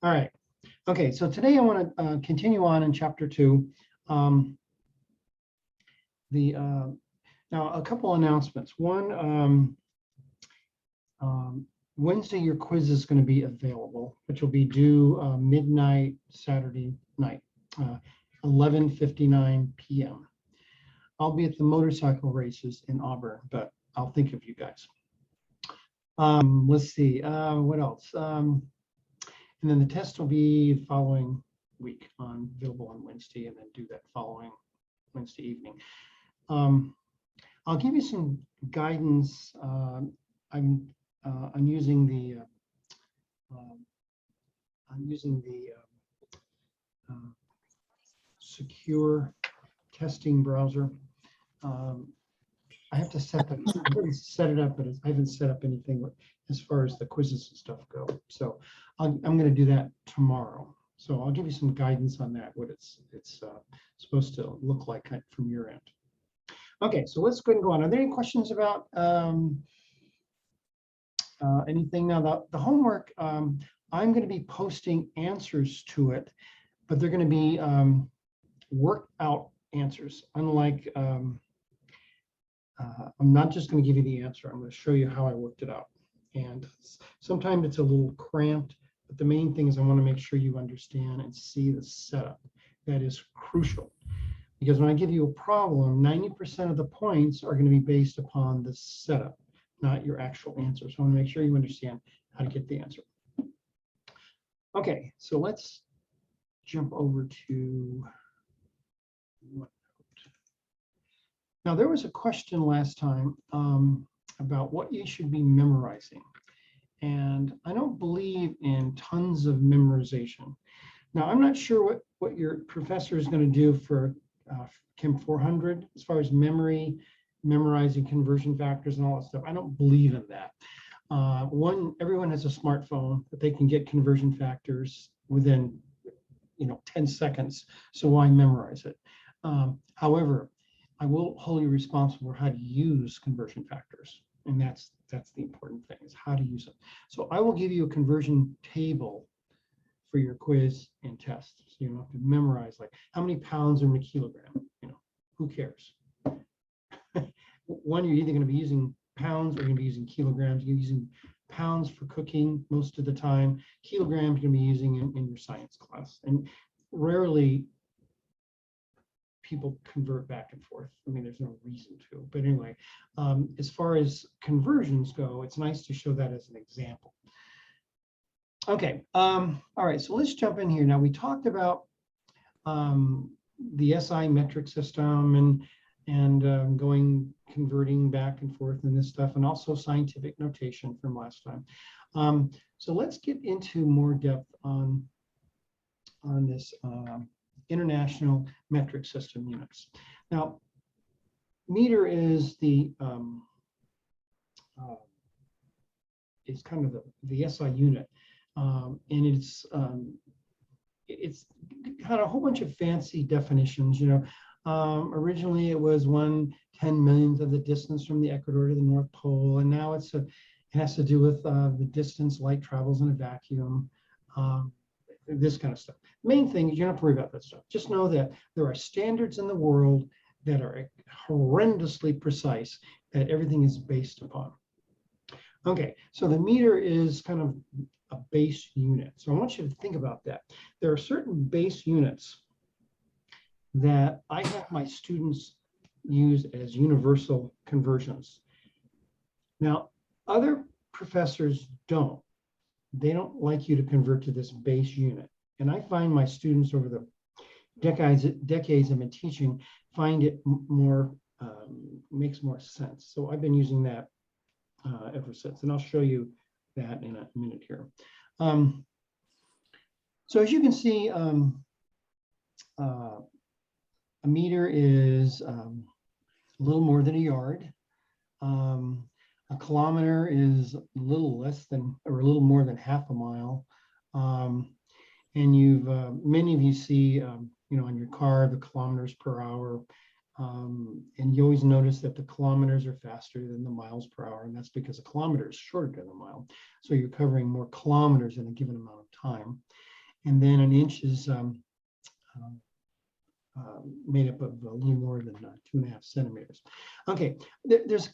All right. Okay, so today I want to continue on in chapter 2. Um, now a couple announcements. One, Wednesday your quiz is going to be available, which will be due midnight Saturday night, 11:59 p.m. I'll be at the motorcycle races in Auburn, but I'll think of you guys. Let's see, what else? And then the test will be the following week, available on Wednesday, and then do that following Wednesday evening. I'll give you some guidance. I'm using the secure testing browser. I have to set that. I've already set it up, but I haven't set up anything as far as the quizzes and stuff go. So I'm going to do that tomorrow. So I'll give you some guidance on that, what it's supposed to look like from your end. Okay, so let's go ahead and go on. Are there any questions about anything? Now, the homework, I'm going to be posting answers to it, but they're going to be worked out answers. Unlike, I'm not just going to give you the answer. I'm going to show you how I worked it out. And sometimes it's a little cramped, but the main thing is I want to make sure you understand and see the setup. That is crucial. Because when I give you a problem, 90% of the points are going to be based upon the setup, not your actual answer. So I want to make sure you understand how to get the answer. Okay, so let's jump over to OneNote. Now, there was a question last time about what you should be memorizing. And I don't believe in tons of memorization. Now, I'm not sure what your professor is going to do for Chem 400 as far as memorizing conversion factors and all that stuff. I don't believe in that. Everyone has a smartphone that they can get conversion factors within 10 seconds. So why memorize it? However, I will hold you responsible for how to use conversion factors. And that's the important thing, is how to use it. So I will give you a conversion table for your quiz and test. So you don't have to memorize like how many pounds are in a kilogram. Who cares? One, you're either going to be using pounds or you're going to be using kilograms. You're using pounds for cooking most of the time. Kilograms you're going to be using in your science class. And rarely people convert back and forth. I mean, there's no reason to. But anyway, as far as conversions go, it's nice to show that as an example. Okay, all right, so let's jump in here. Now, we talked about the SI metric system and converting back and forth and this stuff, and also scientific notation from last time. So let's get into more depth on this International Metric System units. Now, meter is kind of the SI unit. And it's had a whole bunch of fancy definitions. Originally it was 1/10,000,000th of the distance from the equator to the North Pole, and now it has to do with the distance light travels in a vacuum, this kind of stuff. Main thing is you don't have to worry about that stuff. Just know that there are standards in the world that are horrendously precise that everything is based upon. Okay, so the meter is kind of a base unit. So I want you to think about that. There are certain base units that I have my students use as universal conversions. Now, other professors don't. They don't like you to convert to this base unit. And I find my students over the decades I've been teaching find it makes more sense. So I've been using that ever since, and I'll show you that in a minute here. So as you can see, a meter is a little more than a yard. A kilometer is a little less than, or a little more than half a mile. And many of you see, on your car, the kilometers per hour. And you always notice that the kilometers are faster than the miles per hour, and that's because a kilometer is shorter than a mile. So you're covering more kilometers in a given amount of time. And then an inch is made up of a little more than 2.5 centimeters. Okay, there's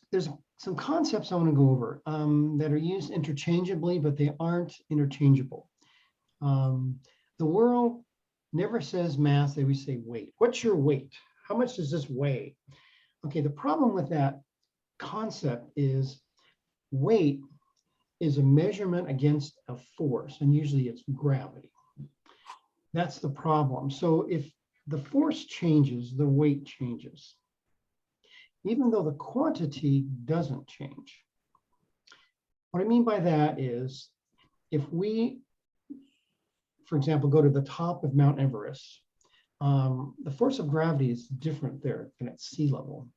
some concepts I want to go over that are used interchangeably, but they aren't interchangeable. The world never says mass, they always say weight. What's your weight? How much does this weigh? Okay, the problem with that concept is weight is a measurement against a force, and usually it's gravity. That's the problem. So if the force changes, the weight changes, even though the quantity doesn't change. What I mean by that is if we, for example, go to the top of Mount Everest, the force of gravity is different there than at sea level.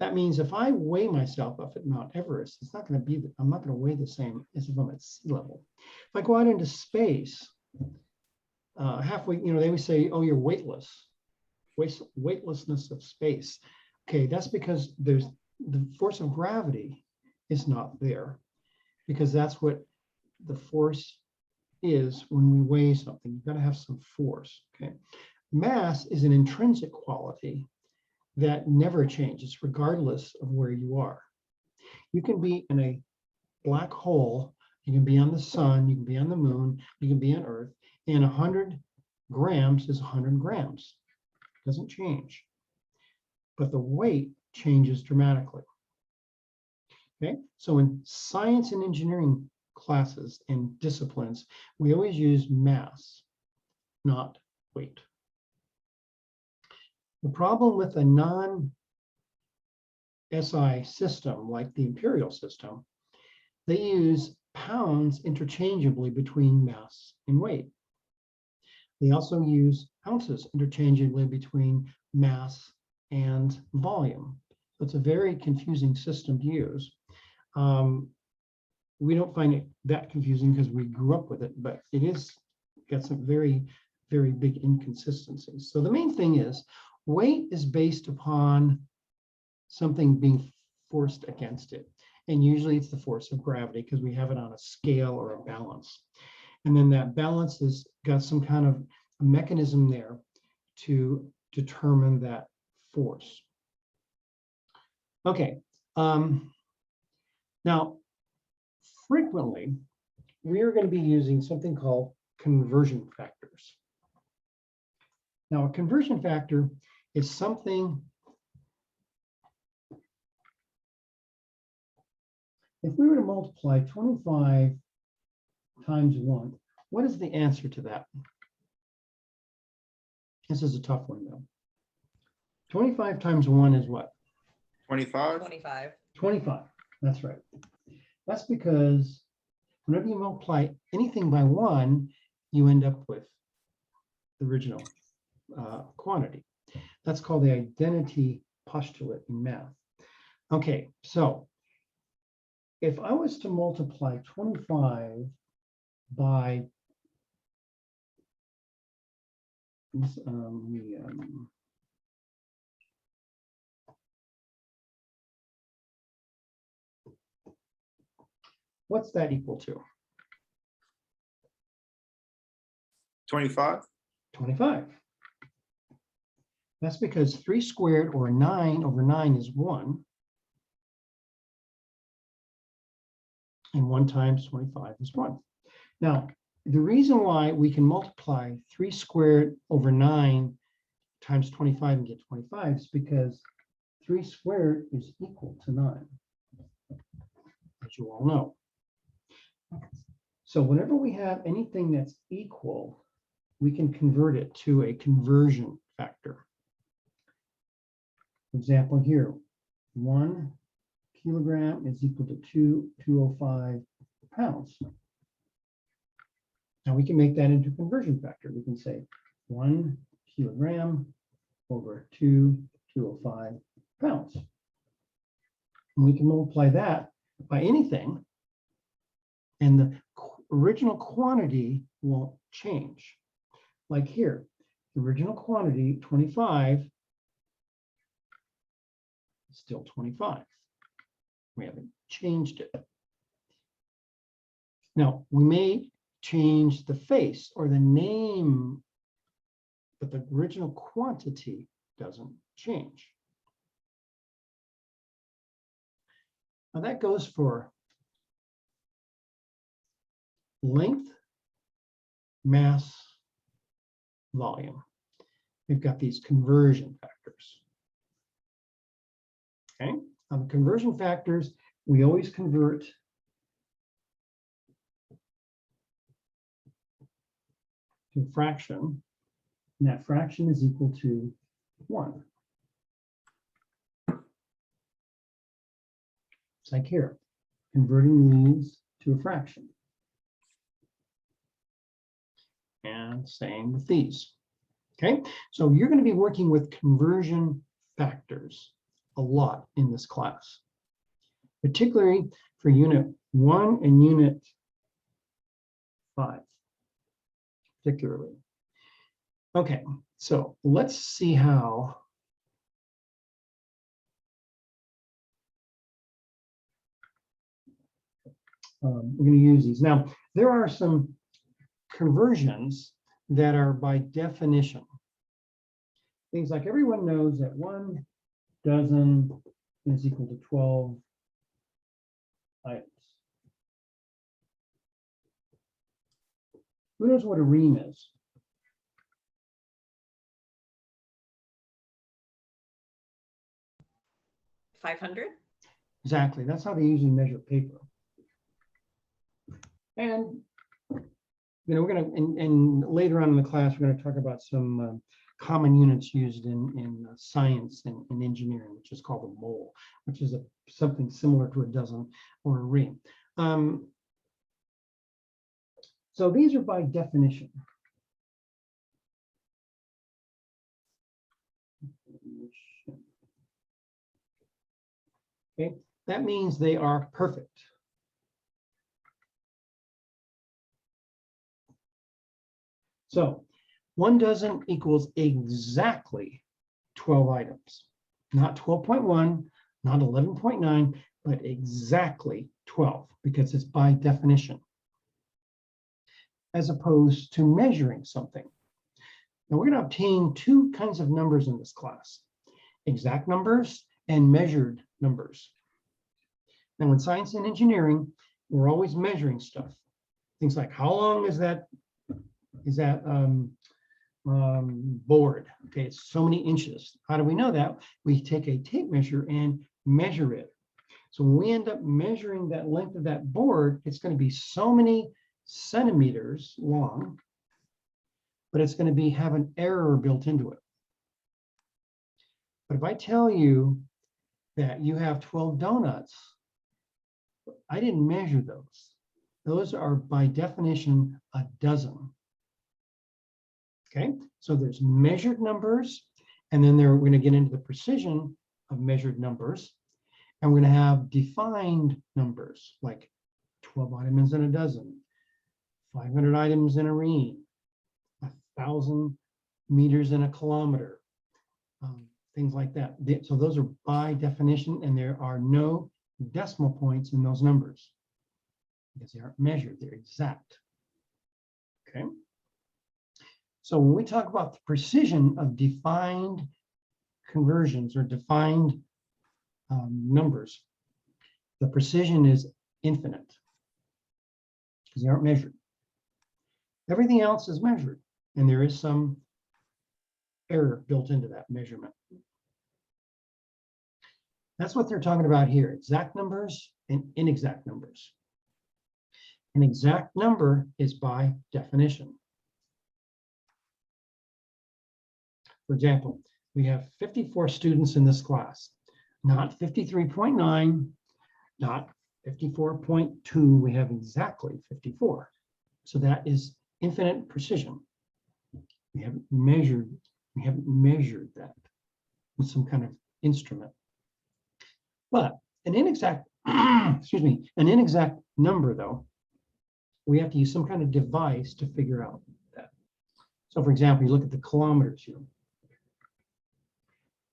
That means if I weigh myself up at Mount Everest, it's not going to be, I'm not going to weigh the same as if I'm at sea level. If I go out into space, halfway, you know, they always say, oh, you're weightless, weightlessness of space. Okay, that's because there's the force of gravity is not there, because that's what the force is when we weigh something. You've got to have some force. Okay, mass is an intrinsic quality that never changes regardless of where you are. You can be in a black hole, you can be on the sun, you can be on the moon, you can be on Earth, and 100 grams is 100 grams. It doesn't change. But the weight changes dramatically. Okay, so in science and engineering classes and disciplines, we always use mass, not weight. The problem with a non-SI system like the imperial system, they use pounds interchangeably between mass and weight. They also use ounces interchangeably between mass and volume. So it's a very confusing system to use. We don't find it that confusing because we grew up with it, but it is got some very, very big inconsistencies. So the main thing is weight is based upon something being forced against it. And usually it's the force of gravity because we have it on a scale or a balance. And then that balance has got some kind of a mechanism there to determine that force. Okay, now frequently we are going to be using something called conversion factors. Now a conversion factor is something, if we were to multiply 25 times 1, what is the answer to that? This is a tough one though. 25 times 1 is what? 25. 25. 25, that's right. That's because whenever you multiply anything by 1, you end up with the original quantity. That's called the identity postulate in math. Okay, so if I was to multiply 25 by what's that equal to? 25. 25. That's because 3 squared, or 9 over 9, is 1. And 1 times 25 is 1. Now, the reason why we can multiply 3 squared over 9 times 25 and get 25 is because 3 squared is equal to 9, as you all know. So whenever we have anything that's equal, we can convert it to a conversion factor. For example, here, 1 kilogram is equal to 205 pounds. Now we can make that into a conversion factor. We can say 1 kilogram over 205 pounds. And we can multiply that by anything, and the original quantity won't change. Like here, the original quantity, 25, is still 25. We haven't changed it. Now, we may change the face or the name, but the original quantity doesn't change. Now that goes for length, mass, volume. We've got these conversion factors. Okay, now the conversion factors, we always convert to a fraction, and that fraction is equal to 1. It's like here, converting these to a fraction. And same with these. Okay, so you're going to be working with conversion factors a lot in this class, particularly for Unit 1 and Unit 5, particularly. Okay, so let's see how we're going to use these. Now, there are some conversions that are by definition. Things like everyone knows that 1 dozen is equal to 12 items. Who knows what a ream is? $500. Exactly. That's how they usually measure paper. And we're going to, and later on in the class, we're going to talk about some common units used in science and in engineering, which is called a mole, which is something similar to a dozen or a ream. So these are by definition. Okay, that means they are perfect. So 1 dozen equals exactly 12 items, not 12.1, not 11.9, but exactly 12, because it's by definition, as opposed to measuring something. Now we're going to obtain 2 kinds of numbers in this class: exact numbers and measured numbers. And in science and engineering, we're always measuring stuff. Things like, how long is that board? Okay, it's so many inches. How do we know that? We take a tape measure and measure it. So when we end up measuring that length of that board, it's going to be so many centimeters long, but it's going to have an error built into it. But if I tell you that you have 12 donuts, I didn't measure those. Those are by definition a dozen. Okay, so there's measured numbers, and then we're going to get into the precision of measured numbers, and we're going to have defined numbers like 12 items in a dozen, 500 items in a ream, 1,000 meters in a kilometer, things like that. So those are by definition, and there are no decimal points in those numbers because they aren't measured, they're exact. Okay. So when we talk about the precision of defined conversions or defined numbers, the precision is infinite because they aren't measured. Everything else is measured, and there is some error built into that measurement. That's what they're talking about here: exact numbers and inexact numbers. An exact number is by definition. For example, we have 54 students in this class, not 53.9, not 54.2. We have exactly 54. So that is infinite precision. We haven't measured that with some kind of instrument. But an inexact, excuse me, an inexact number, though, we have to use some kind of device to figure out that. So for example, you look at the kilometers here.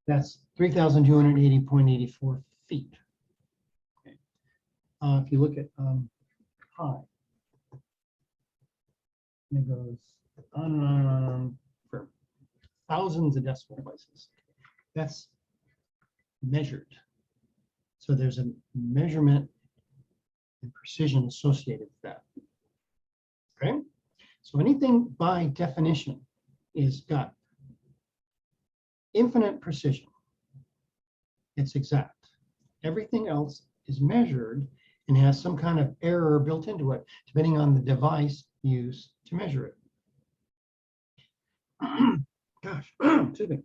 That's 3,280.84 feet. Okay. If you look at pi, And it goes on and on and on for thousands of decimal places. That's measured. So there's a measurement and precision associated with that. Okay? So anything by definition is got infinite precision. It's exact. Everything else is measured and has some kind of error built into it, depending on the device used to measure it. Gosh, excuse me.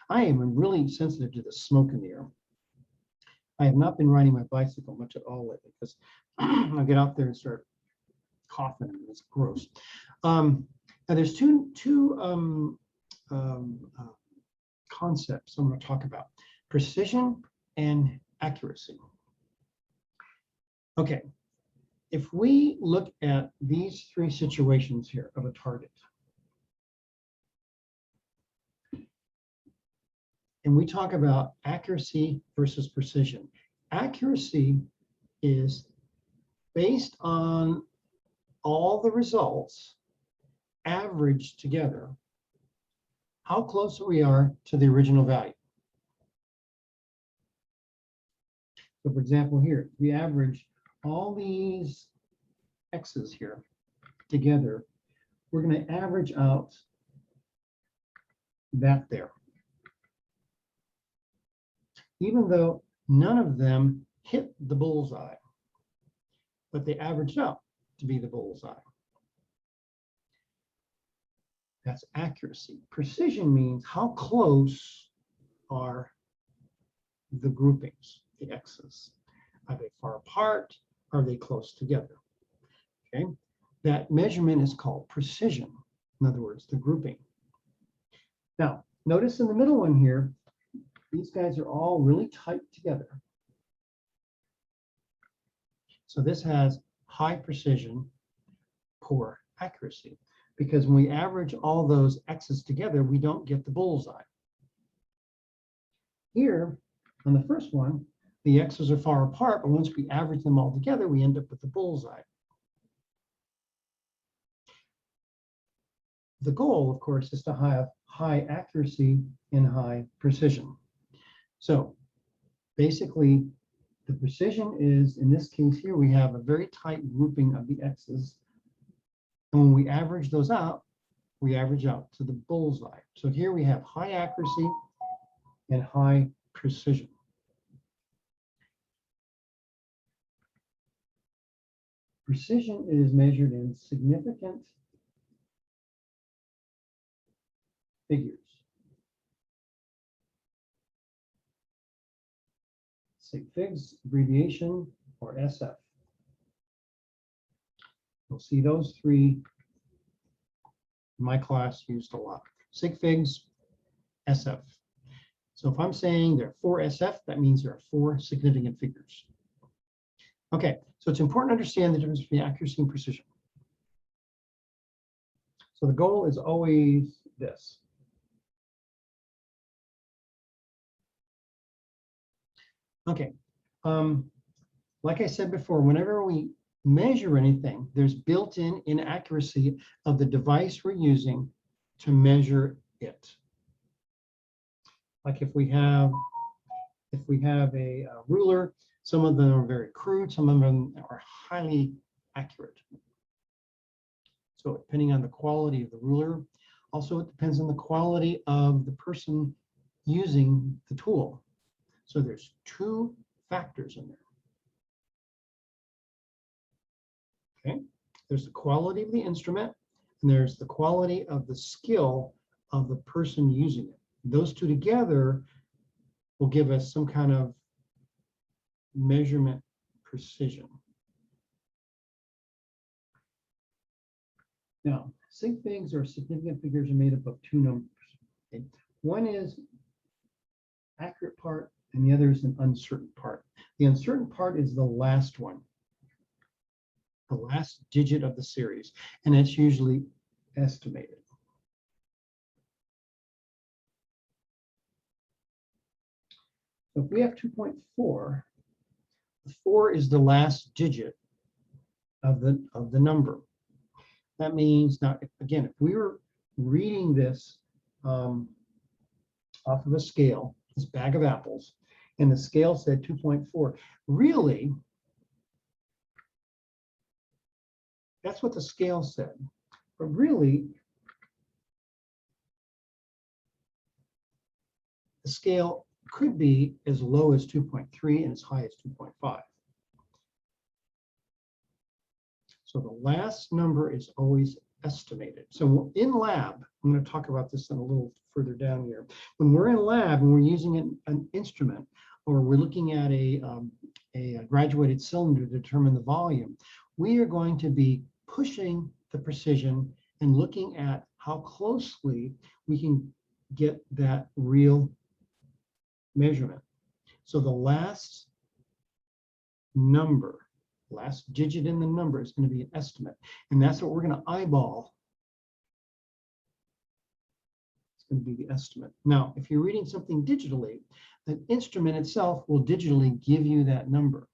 I am really sensitive to the smoke in the air. I have not been riding my bicycle much at all lately because I'll get out there and start coughing and it's gross. Now there's two concepts I'm going to talk about: precision and accuracy. Okay, if we look at these three situations here of a target, and we talk about accuracy versus precision. Accuracy is based on all the results averaged together, how close we are to the original value. So for example, here, we average all these x's here together. We're going to average out that there. Even though none of them hit the bullseye, but they averaged out to be the bullseye. That's accuracy. Precision means how close are the groupings, the x's. Are they far apart? Are they close together? Okay, that measurement is called precision. In other words, the grouping. Now, notice in the middle one here, these guys are all really tight together. So this has high precision, poor accuracy, because when we average all those x's together, we don't get the bullseye. Here, on the first one, the x's are far apart, but once we average them all together, we end up with the bullseye. The goal, of course, is to have high accuracy and high precision. So basically, the precision is, in this case here, we have a very tight grouping of the x's. And when we average those out, we average out to the bullseye. So here we have high accuracy and high precision. Precision is measured in significant figures. Sig figs, abbreviation, or SF. You'll see those three in my class used a lot. Sig figs, SF. So if I'm saying there are 4 SF, that means there are 4 significant figures. Okay, so it's important to understand the difference between accuracy and precision. So the goal is always this. Okay, like I said before, whenever we measure anything, there's built-in inaccuracy of the device we're using to measure it. Like if we have a ruler, some of them are very crude, some of them are highly accurate. So depending on the quality of the ruler, also it depends on the quality of the person using the tool. So there's 2 factors in there. Okay, there's the quality of the instrument, and there's the quality of the skill of the person using it. Those 2 together will give us some kind of measurement precision. Now, sig figs or significant figures are made up of 2 numbers. Okay? One is accurate part, and the other is an uncertain part. The uncertain part is the last one, the last digit of the series, and it's usually estimated. So if we have 2.4, 4 is the last digit of the number. That means, now, again, if we were reading this off of a scale, this bag of apples, and the scale said 2.4, really, that's what the scale said. But really, the scale could be as low as 2.3 and as high as 2.5. So the last number is always estimated. So in lab, I'm going to talk about this in a little further down here. When we're in lab and we're using an instrument, or we're looking at a graduated cylinder to determine the volume, we are going to be pushing the precision and looking at how closely we can get that real measurement. So the last number, last digit in the number is going to be an estimate. And that's what we're going to eyeball. It's going to be the estimate. Now, if you're reading something digitally, the instrument itself will digitally give you that number.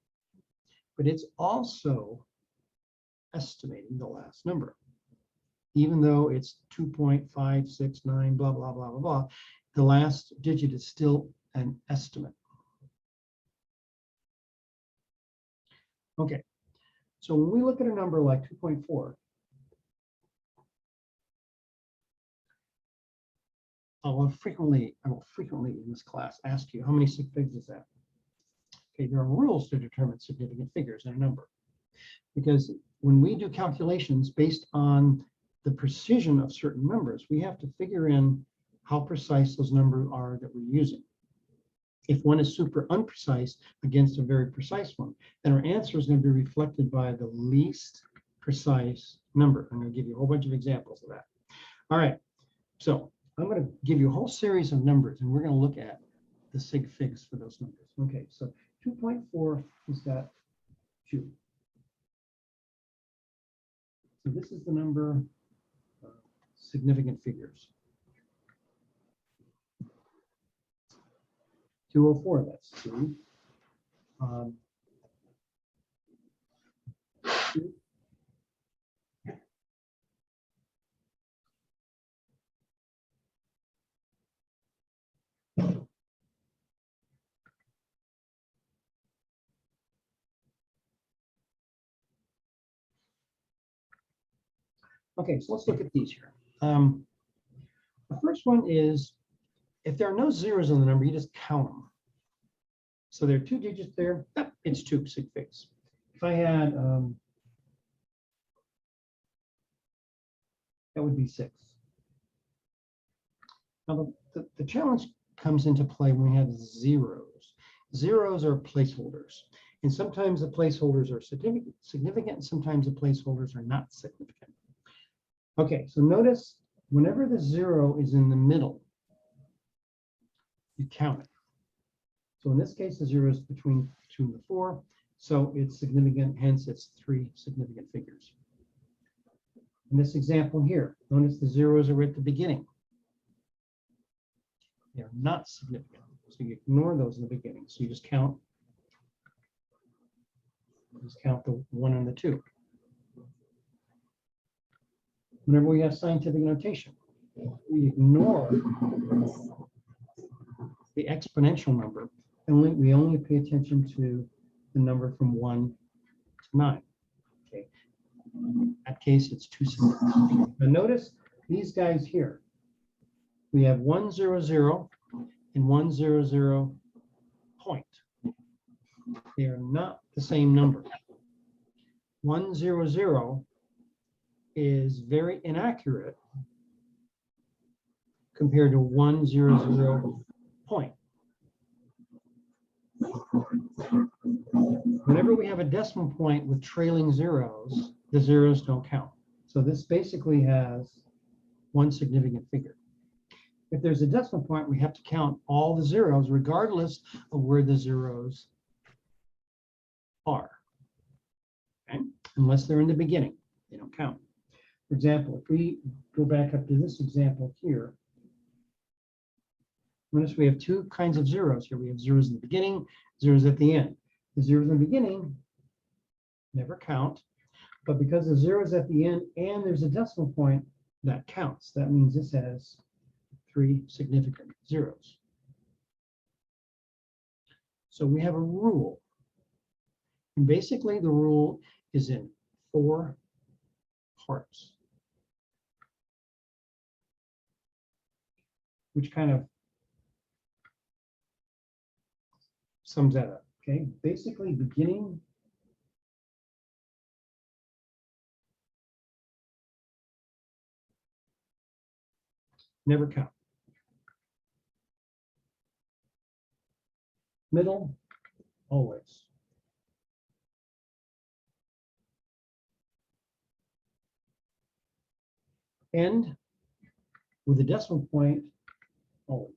But it's also estimating the last number. Even though it's 2.569, blah, blah, blah, blah, blah, the last digit is still an estimate. Okay, so when we look at a number like 2.4, I will frequently in this class ask you, how many sig figs is that? Okay, there are rules to determine significant figures in a number, because when we do calculations based on the precision of certain numbers, we have to figure in how precise those numbers are that we're using. If one is super unprecise against a very precise one, then our answer is going to be reflected by the least precise number. I'm going to give you a whole bunch of examples of that. All right, so I'm going to give you a whole series of numbers, and we're going to look at the sig figs for those numbers. Okay, so 2.4 is got 2. So this is the number of significant figures. 204, that's 2. 2. Okay, so let's look at these here. The first one is, if there are no zeros in the number, you just count them. So there are 2 digits there. It's 2 sig figs. If I had, that would be 6. Now the challenge comes into play when we have zeros. Zeros are placeholders. And sometimes the placeholders are significant, and sometimes the placeholders are not significant. Okay, so notice whenever the 0 is in the middle, you count it. So in this case, the 0 is between 2 and the 4, so it's significant, hence it's 3 significant figures. In this example here, notice the zeros are at the beginning. They're not significant, so you ignore those in the beginning. So you just count the 1 and the 2. Whenever we have scientific notation, we ignore the exponential number, and we only pay attention to the number from 1 to 9. Okay, in that case, it's 2 significant. Now notice these guys here. We have 100 and 100 point. They are not the same number. 100 is very inaccurate compared to 100 point. Whenever we have a decimal point with trailing zeros, the zeros don't count. So this basically has 1 significant figure. If there's a decimal point, we have to count all the zeros regardless of where the zeros are. Okay? Unless they're in the beginning, they don't count. For example, if we go back up to this example here, notice we have 2 kinds of zeros here. We have zeros in the beginning, zeros at the end. The zeros in the beginning never count, But because the zero is at the end and there's a decimal point, that counts. That means this has 3 significant zeros. So we have a rule. And basically the rule is in 4 parts, which kind of sums that up. Okay, basically beginning, never count. Middle, always. End with a decimal point, always.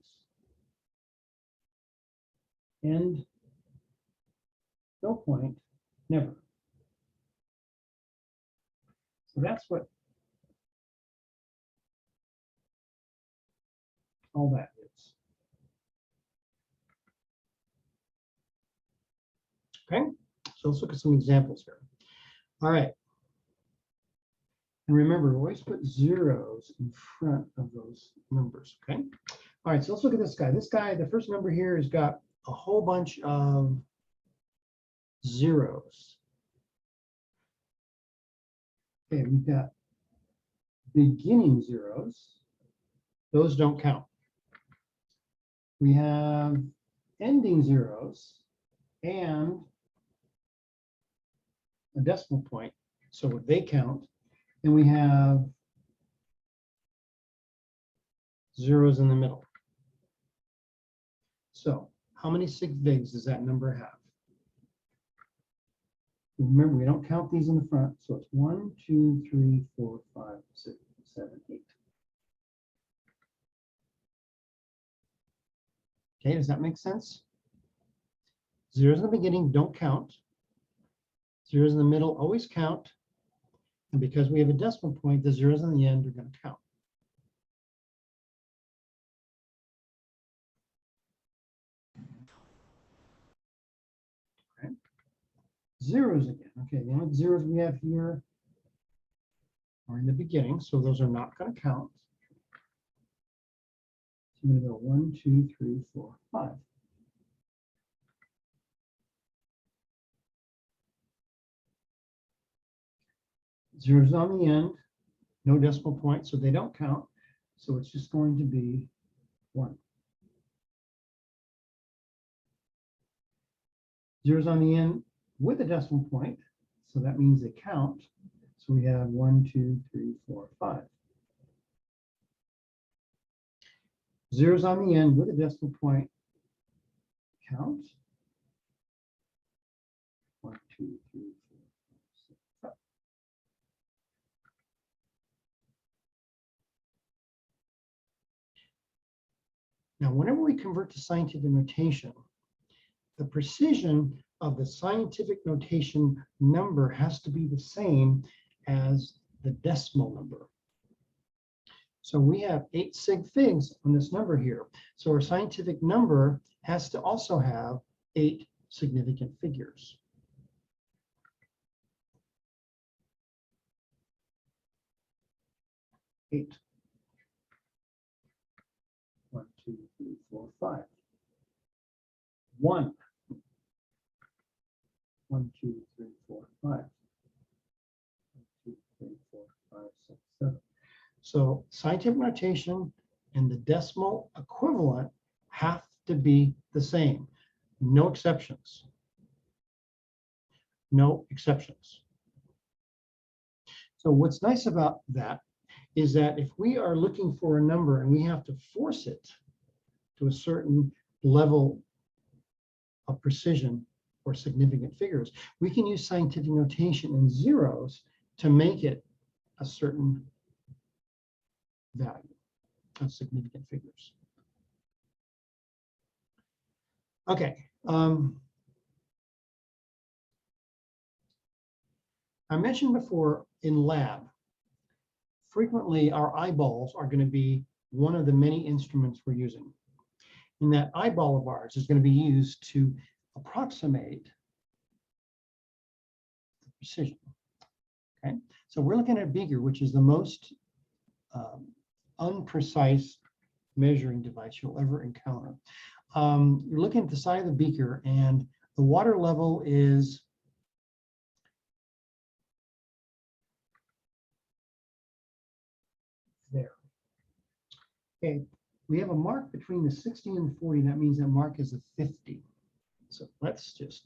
End, no point, never. So that's what all that is. Okay, so let's look at some examples here. All right. And remember, always put zeros in front of those numbers, okay? All right, so let's look at this guy. This guy, the first number here has got a whole bunch of zeros. Okay, we've got beginning zeros. Those don't count. We have ending zeros and a decimal point, so they count. And we have zeros in the middle. So how many sig figs does that number have? Remember, we don't count these in the front, so it's 1, 2, 3, 4, 5, 6, 7, 8. Okay, does that make sense? Zeros in the beginning don't count. Zeros in the middle always count. And because we have a decimal point, the zeros in the end are going to count. Okay. Zeros again. Okay, the only zeros we have here are in the beginning, so those are not going to count. So I'm going to go 1, 2, 3, 4, 5. Zeros on the end, no decimal point, so they don't count. So it's just going to be 1. Zeros on the end with a decimal point, so that means they count. So we have 1, 2, 3, 4, 5. Zeros on the end with a decimal point count. 1, 2, 3, 4, 5, 6, 7. Now, whenever we convert to scientific notation, the precision of the scientific notation number has to be the same as the decimal number. So we have 8 sig figs on this number here. So our scientific number has to also have 8 significant figures. Eight. 1, 2, 3, 4, 5. 1. 1, 2, 3, 4, 5. 1, 2, 3, 4, 5, 6, 7. So scientific notation and the decimal equivalent have to be the same. No exceptions. No exceptions. So what's nice about that is that if we are looking for a number and we have to force it to a certain level of precision or significant figures, we can use scientific notation in zeros to make it a certain value of significant figures. Okay. I mentioned before in lab, frequently our eyeballs are going to be one of the many instruments we're using. And that eyeball of ours is going to be used to approximate the precision. Okay, so we're looking at a beaker, which is the most unprecise measuring device you'll ever encounter. You're looking at the side of the beaker, and the water level is there. Okay, we have a mark between the 60 and the 40. That means that mark is a 50. So let's just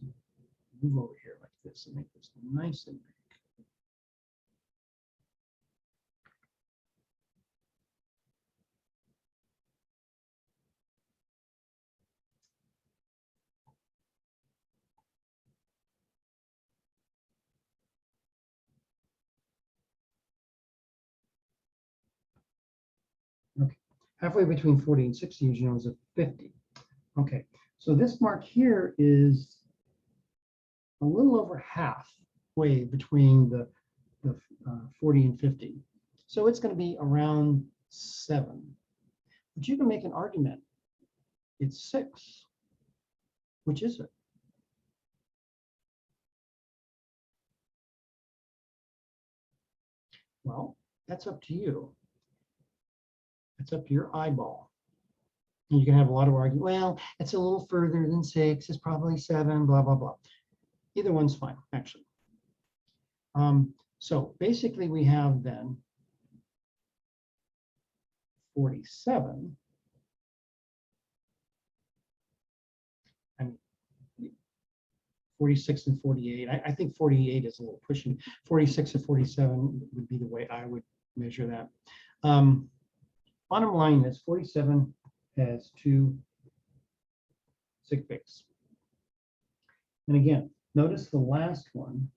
move over here like this and make this nice and big. Okay, halfway between 40 and 60, as you know, is a 50. Okay, so this mark here is a little over halfway between the 40 and 50. So it's going to be around 7. But you can make an argument. It's 6. Which is it? Well, that's up to you. It's up to your eyeball. And you can have a lot of argument. Well, it's a little further than 6. It's probably 7, blah, blah, blah. Either one's fine, actually. So basically we have then 47. I mean, 46 and 48. I think 48 is a little pushing. 46 and 47 would be the way I would measure that. Bottom line is 47 has 2 sig figs. And again, notice the last one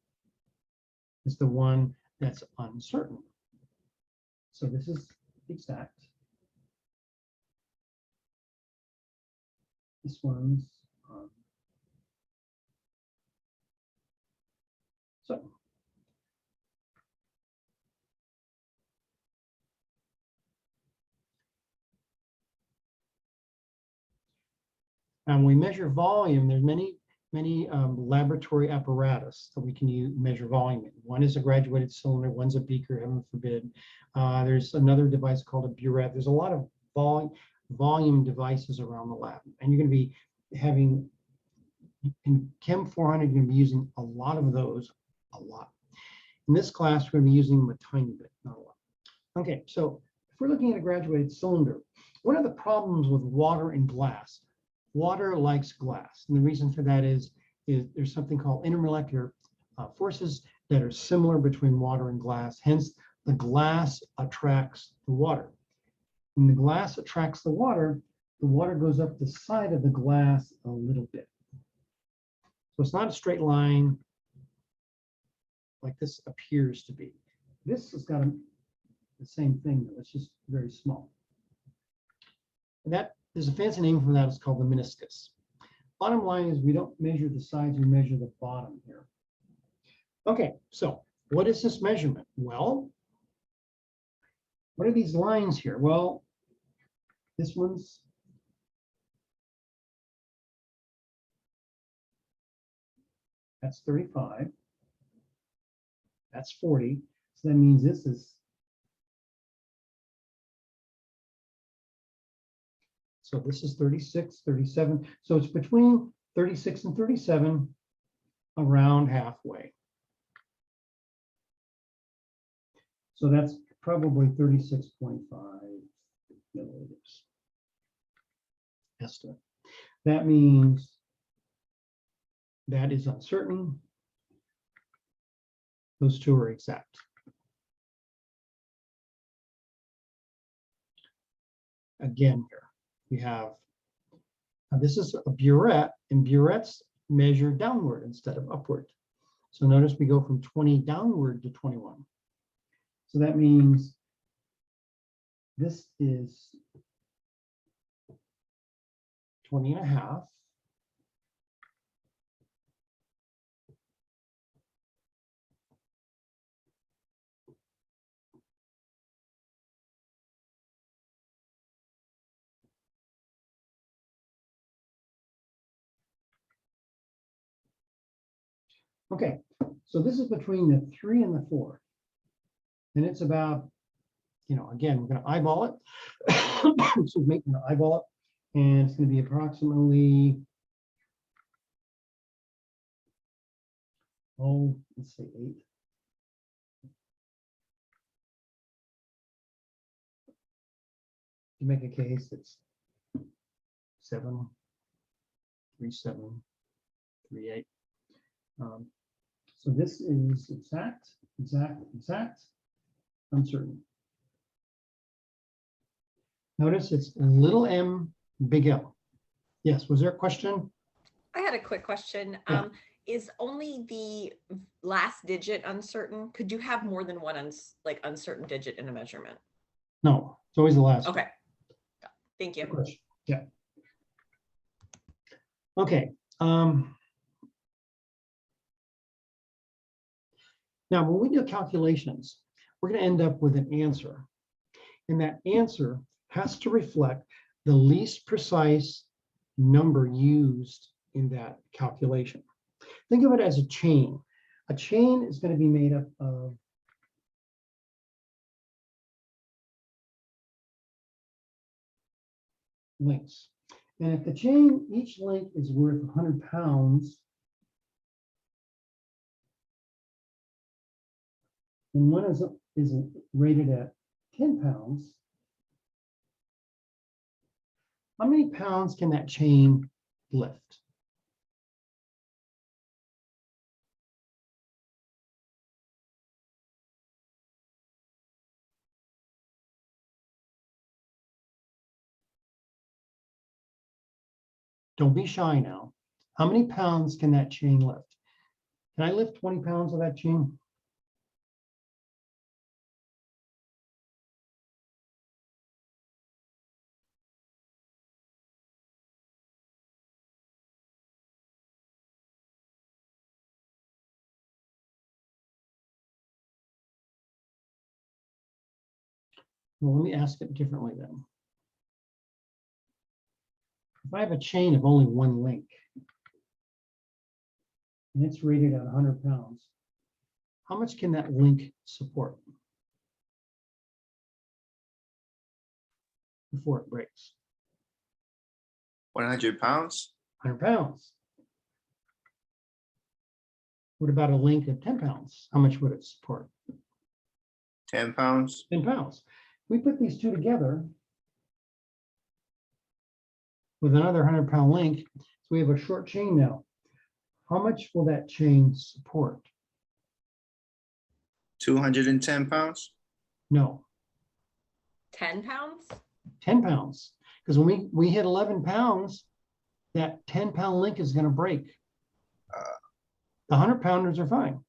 is the one that's uncertain. So this is exact. This one's so. And we measure volume. There's many laboratory apparatus that we can measure volume in. One is a graduated cylinder, one's a beaker, heaven forbid. There's another device called a burette. There's a lot of volume devices around the lab. And you're going to be having, in Chem 400, you're going to be using a lot of those, a lot. In this class, we're going to be using them a tiny bit, not a lot. Okay, so if we're looking at a graduated cylinder, one of the problems with water and glass, water likes glass. And the reason for that is there's something called intermolecular forces that are similar between water and glass. Hence, the glass attracts the water. When the glass attracts the water goes up the side of the glass a little bit. So it's not a straight line like this appears to be. This has got the same thing, though. It's just very small. And that there's a fancy name for that. It's called the meniscus. Bottom line is we don't measure the sides, we measure the bottom here. Okay, so what is this measurement? Well, what are these lines here? Well, this one's that's 35. That's 40. So that means this is, so this is 36, 37. So it's between 36 and 37, around halfway. So that's probably 36.5 milliliters estimate. That means that is uncertain. Those two are exact. Again, here we have, this is a burette, and burettes measure downward instead of upward. So notice we go from 20 downward to 21. So that means this is 20 and a half. Okay, so this is between the 3 and the 4. And it's about, again, we're going to eyeball it. So we're going to eyeball it. And it's going to be approximately, let's say 8. To make a case, it's 7, 3, 7, 3, 8. So this is exact, uncertain. Notice it's little m, big L. Yes, was there a question? I had a quick question. Yeah. Is only the last digit uncertain? Could you have more than one uncertain digit in a measurement? No, it's always the last. Okay. Thank you. Good question. Yeah. Okay. Now, when we do calculations, we're going to end up with an answer. And that answer has to reflect the least precise number used in that calculation. Think of it as a chain. A chain is going to be made up of links. And if the chain, each link is worth 100 pounds, and one is rated at 10 pounds, how many pounds can that chain lift? Don't be shy now. How many pounds can that chain lift? Can I lift 20 pounds of that chain? Well, let me ask it differently then. If I have a chain of only one link, and it's rated at 100 pounds, how much can that link support before it breaks? 100 pounds? 100 pounds. What about a link of 10 pounds? How much would it support? 10 pounds? 10 pounds. We put these two together with another 100-pound link, so we have a short chain now. How much will that chain support? 210 pounds? No, 10 pounds? 10 pounds. Because when we hit 11 pounds, that 10-pound link is going to break. The 100-pounders are fine.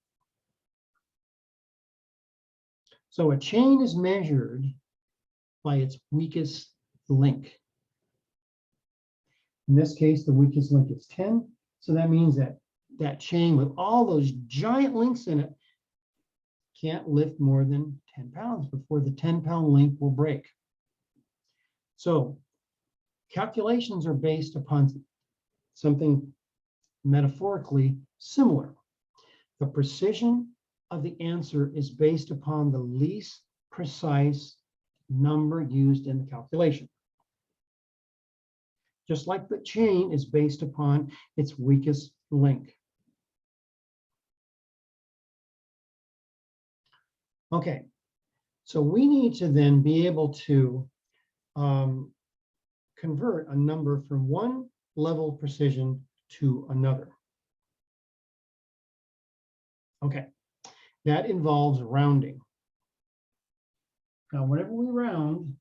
So a chain is measured by its weakest link. In this case, the weakest link is 10. So that means that that chain with all those giant links in it can't lift more than 10 pounds before the 10-pound link will break. So calculations are based upon something metaphorically similar. The precision of the answer is based upon the least precise number used in the calculation. Just like the chain is based upon its weakest link. Okay, so we need to then be able to convert a number from one level of precision to another. Okay, that involves rounding. Now, whenever we round,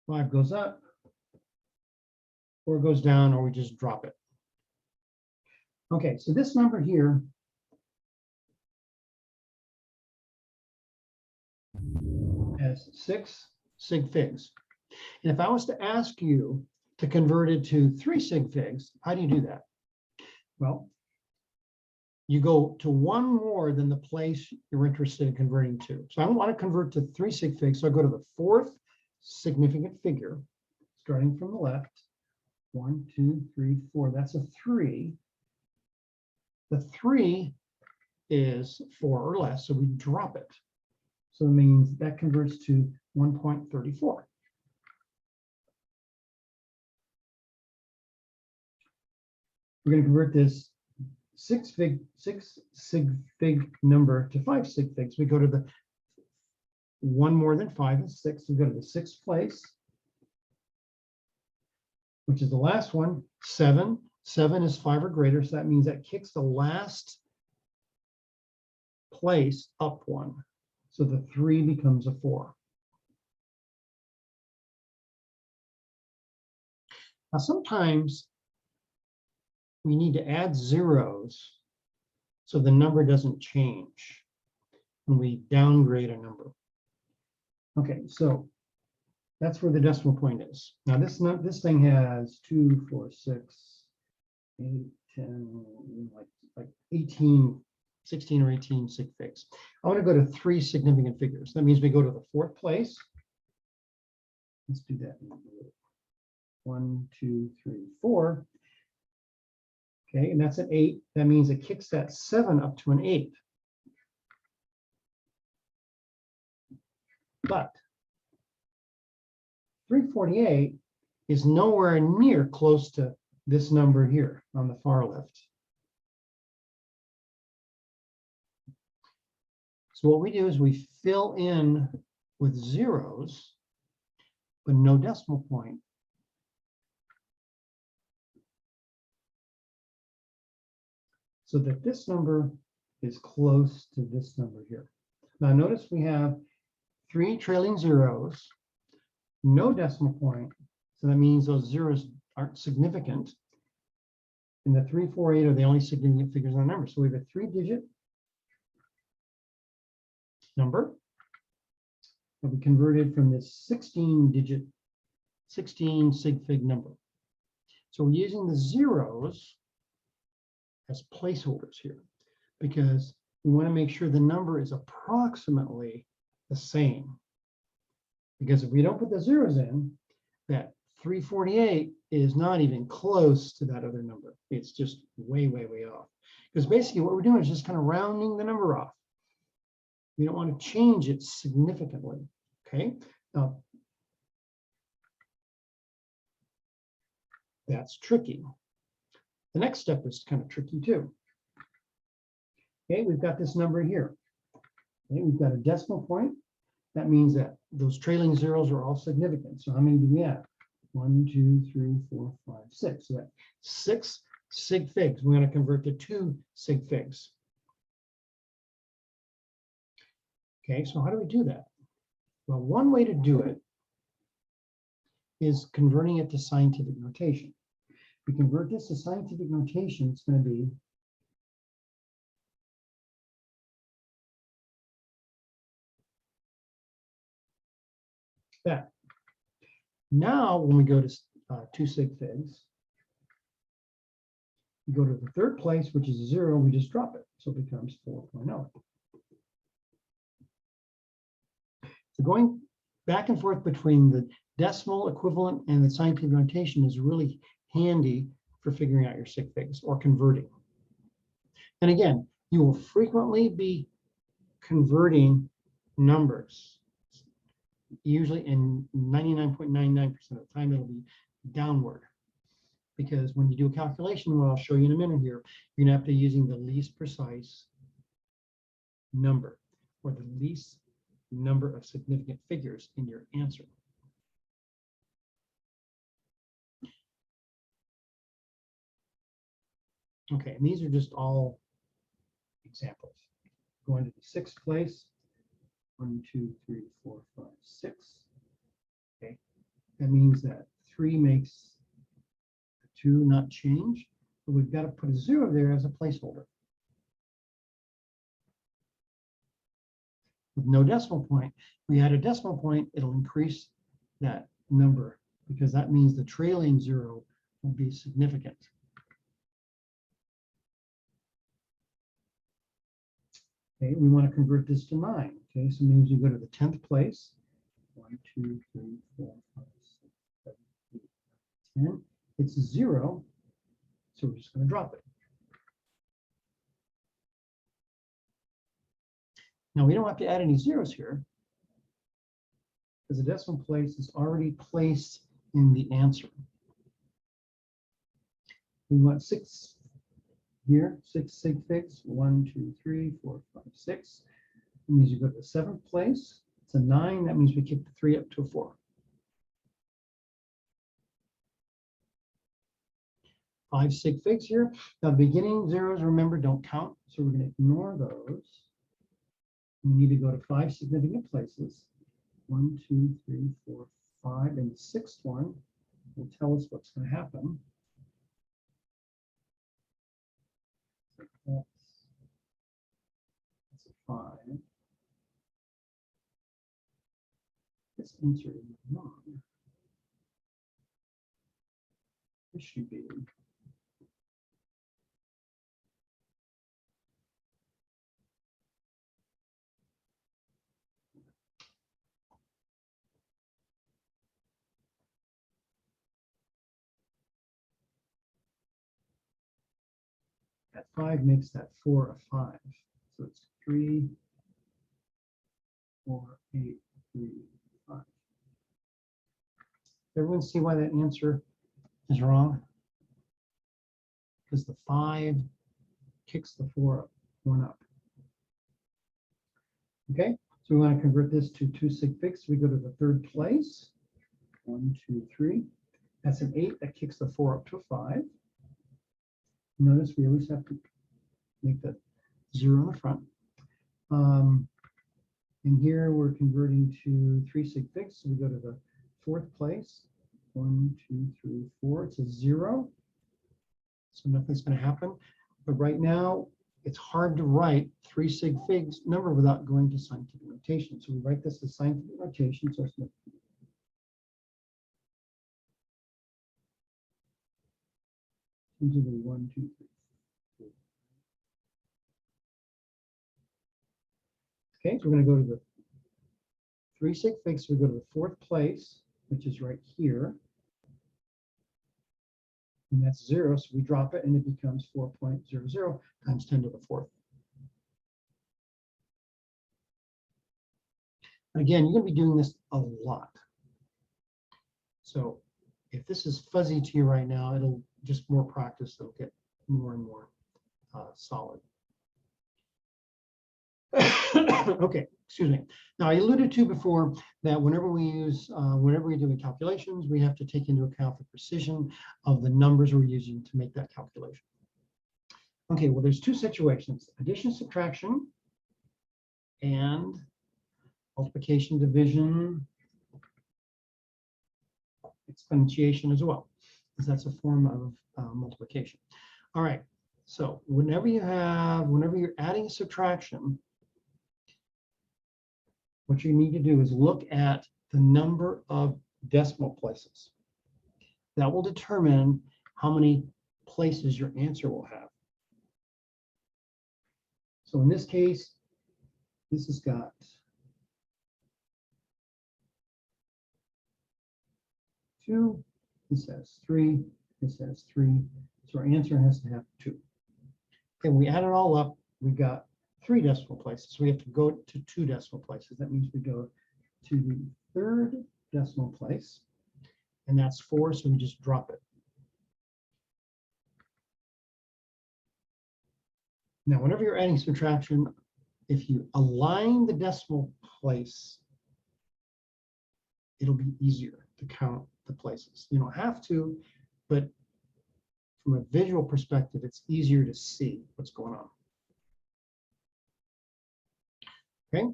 five goes up, or it goes down, or we just drop it. Okay, so this number here has 6 sig figs. And if I was to ask you to convert it to 3 sig figs, how do you do that? Well, you go to one more than the place you're interested in converting to. So I want to convert to 3 sig figs. So I go to the fourth significant figure, starting from the left. 1, 2, 3, 4. That's a 3. The 3 is 4 or less, so we drop it. So it means that converts to 1.34. We're going to convert this 6 sig fig number to 5 sig figs. We go to the 1 more than 5 is 6. We go to the 6th place, which is the last one, 7. 7 is 5 or greater, so that means that kicks the last place up 1. So the 3 becomes a 4. Now sometimes we need to add zeros so the number doesn't change when we downgrade a number. Okay, so that's where the decimal point is. Now this thing has 2, 4, 6, 8, 10, like 18, 16 or 18 sig figs. I want to go to 3 significant figures. That means we go to the 4th place. Let's do that. 1, 2, 3, 4. Okay, and that's an 8. That means it kicks that 7 up to an 8. But 348 is nowhere near close to this number here on the far left. So what we do is we fill in with zeros, but no decimal point. So that this number is close to this number here. Now notice we have 3 trailing zeros, no decimal point. So that means those zeros aren't significant. And the 3, 4, 8 are the only significant figures in our number. So we have a 3-digit number that we converted from this 16-digit, 16 sig fig number. So we're using the zeros as placeholders here because we want to make sure the number is approximately the same. Because if we don't put the zeros in, that 348 is not even close to that other number. It's just way, way, way off. Because basically what we're doing is just kind of rounding the number off. We don't want to change it significantly. Okay, now that's tricky. The next step is kind of tricky too. Okay, we've got this number here. Okay, we've got a decimal point. That means that those trailing zeros are all significant. So how many do we have? 1, 2, 3, 4, 5, 6. So that's 6 sig figs. We're going to convert to 2 sig figs. Okay, so how do we do that? Well, one way to do it is converting it to scientific notation. If we convert this to scientific notation, it's going to be that. Now, when we go to 2 sig figs, we go to the 3rd place, which is 0, we just drop it. So it becomes 4.0. So going back and forth between the decimal equivalent and the scientific notation is really handy for figuring out your sig figs or converting. And again, you will frequently be converting numbers. Usually in 99.99% of the time, it'll be downward. Because when you do a calculation, what I'll show you in a minute here, you're gonna have to be using the least precise number or the least number of significant figures in your answer. Okay, and these are just all examples. Going to the 6th place, 1, 2, 3, 4, 5, 6. Okay, that means that 3 makes the 2 not change, but we've got to put a 0 there as a placeholder. With no decimal point, we add a decimal point, it'll increase that number because that means the trailing 0 will be significant. Okay, we want to convert this to 9. Okay, so it means you go to the 10th place. 1, 2, 3, 4, 5, 6, 7, 8, 9, 10. It's 0, so we're just going to drop it. Now, we don't have to add any zeros here because the decimal place is already placed in the answer. We want 6 here, 6 sig figs, 1, 2, 3, 4, 5, 6. That means you go to the 7th place. It's a 9. That means we kick the 3 up to a 4. 5 sig figs here. Now, the beginning zeros, remember, don't count. So we're going to ignore those. We need to go to 5 significant places. 1, 2, 3, 4, 5. And the 6th one will tell us what's going to happen. That's a 5. This answer is wrong. This should be. That 5 makes that 4 a 5. So it's 3, 4, 8, 3, 5. Everyone see why that answer is wrong? Because the 5 kicks the 4 up, 1 up. Okay, so we want to convert this to 2 sig figs. We go to the 3rd place. 1, 2, 3. That's an 8. That kicks the 4 up to a 5. Notice we always have to make that 0 in the front. And here we're converting to 3 sig figs. So we go to the 4th place. 1, 2, 3, 4. It's a 0. So nothing's going to happen. But right now, it's hard to write 3 sig figs number without going to scientific notation. So we write this as scientific notation. So it's into the 1, 2, 3, 4. Okay, so we're going to go to the 3 sig figs. So we go to the 4th place, which is right here. And that's 0, so we drop it and it becomes 4.00 times 10 to the 4th. Again, you're going to be doing this a lot. So if this is fuzzy to you right now, it'll just more practice, it'll get more and more solid. Okay, excuse me. Now, I alluded to before that whenever we're doing calculations, we have to take into account the precision of the numbers we're using to make that calculation. Okay, well, there's 2 situations: addition, subtraction, and multiplication, division, exponentiation as well, because that's a form of multiplication. All right, so whenever you're adding a subtraction, what you need to do is look at the number of decimal places. That will determine how many places your answer will have. So in this case, this has got 2, this has 3, this has 3, so our answer has to have 2. Okay, we add it all up, we got 3 decimal places. We have to go to 2 decimal places. That means we go to the 3rd decimal place, and that's 4, so we just drop it. Now, whenever you're adding subtraction, if you align the decimal place, it'll be easier to count the places. You don't have to, but from a visual perspective, it's easier to see what's going on. Okay,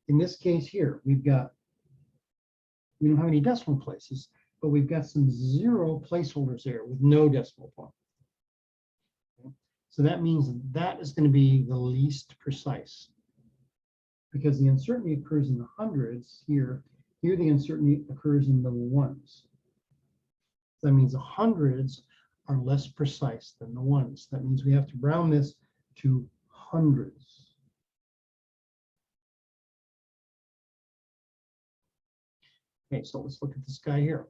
in this case here, we don't have any decimal places, but we've got some 0 placeholders there with no decimal point. Okay? So that means that is going to be the least precise, because the uncertainty occurs in the hundreds here. Here the uncertainty occurs in the ones. That means the hundreds are less precise than the ones. That means we have to round this to hundreds. Okay, so let's look at this guy here.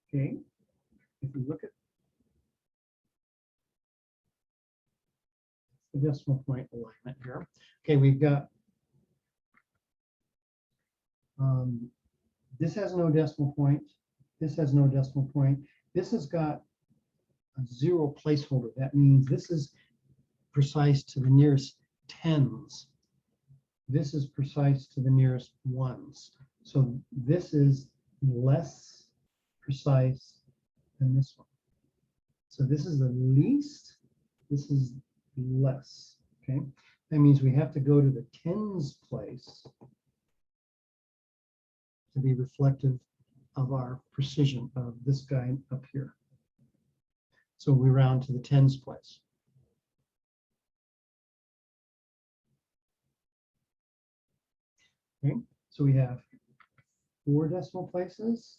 Okay, if we look at the decimal point alignment here. Okay, we've got this has no decimal point. This has no decimal point. This has got a 0 placeholder. That means this is precise to the nearest tens. This is precise to the nearest ones. So this is less precise than this one. So this is the least, this is less, okay? That means we have to go to the tens place to be reflective of our precision of this guy up here. So we round to the tens place. Okay, so we have 4 decimal places,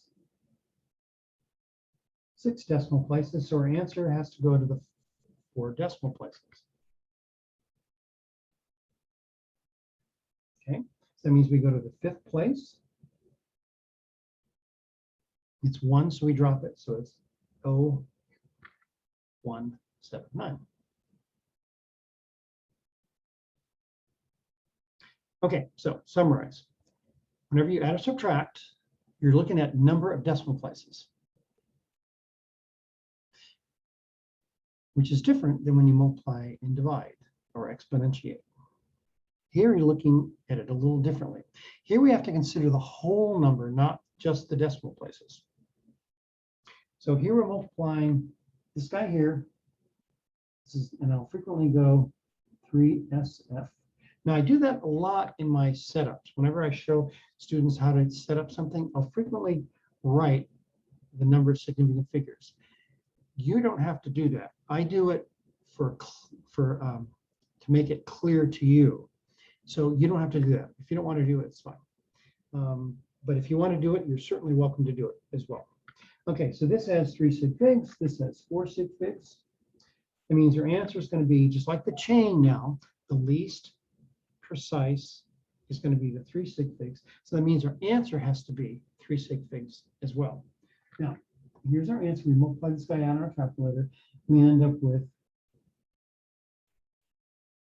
6 decimal places, so our answer has to go to the 4 decimal places. Okay, so that means we go to the 5th place. It's 1, so we drop it, so it's 0179. Okay, so summarize. Whenever you add or subtract, you're looking at number of decimal places, which is different than when you multiply and divide or exponentiate. Here you're looking at it a little differently. Here we have to consider the whole number, not just the decimal places. So here we're multiplying this guy here. This is, and I'll frequently go 3SF. Now I do that a lot in my setups. Whenever I show students how to set up something, I'll frequently write the number of significant figures. You don't have to do that. I do it to make it clear to you. So you don't have to do that. If you don't want to do it, it's fine. But if you want to do it, you're certainly welcome to do it as well. Okay, so this has 3 sig figs. This has 4 sig figs. That means your answer is going to be just like the chain now. The least precise is going to be the 3 sig figs. So that means our answer has to be 3 sig figs as well. Now, here's our answer. We multiply this guy out on our calculator. We end up with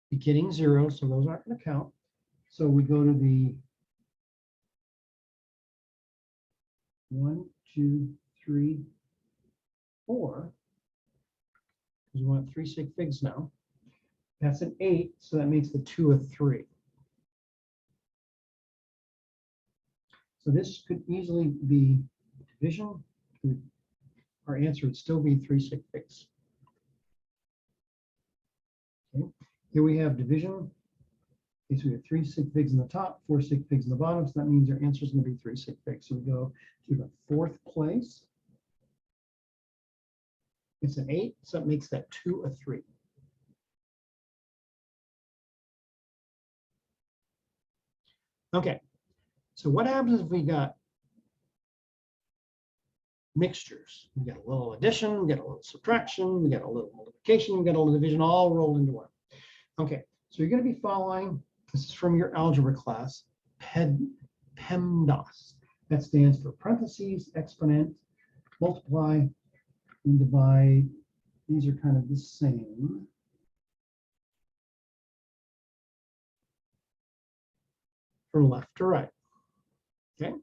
beginning 0, so those aren't going to count. So we go to the 1, 2, 3, 4. Because we want 3 sig figs now. That's an 8, so that makes the 2 a 3. So this could easily be division. Our answer would still be 3 sig figs. Okay. Here we have division. Okay, so we have 3 sig figs in the top, 4 sig figs in the bottom. So that means our answer is going to be 3 sig figs. So we go to the 4th place. It's an 8, so it makes that 2 a 3. Okay, so what happens if we got mixtures? We got a little addition, we got a little subtraction, we got a little multiplication, we got a little division, all rolled into one. Okay, so you're going to be following, this is from your algebra class, PEMDAS. That stands for parentheses, exponent, multiply, and divide. These are kind of the same. From left to right. Okay,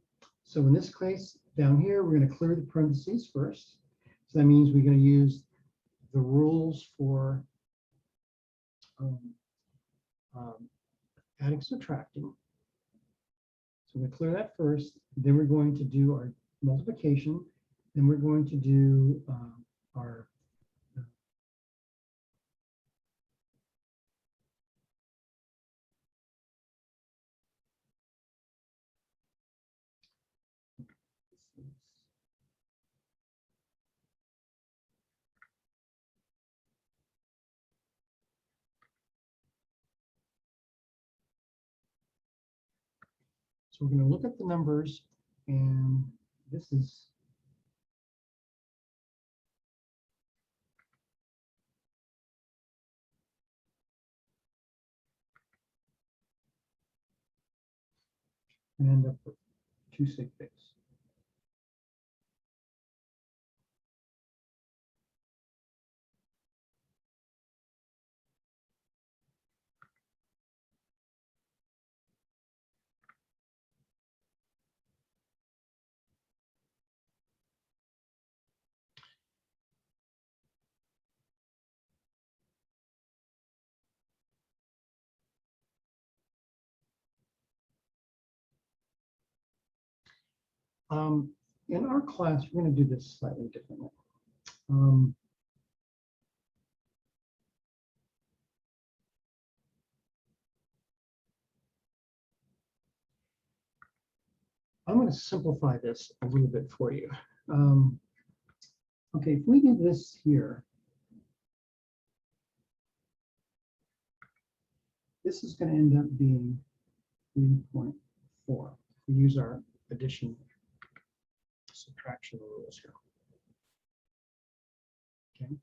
so in this case, down here, we're going to clear the parentheses first. So that means we're going to use the rules for adding, subtracting. So we're going to clear that first. Then we're going to do our multiplication. Then we're going to do our so we're going to look at the numbers, and this is and end up with 2 sig figs. In our class, we're going to do this slightly differently. Um, I'm going to simplify this a little bit for you. Okay, if we do this here, this is going to end up being 3.4. We use our addition subtraction rules here. Okay.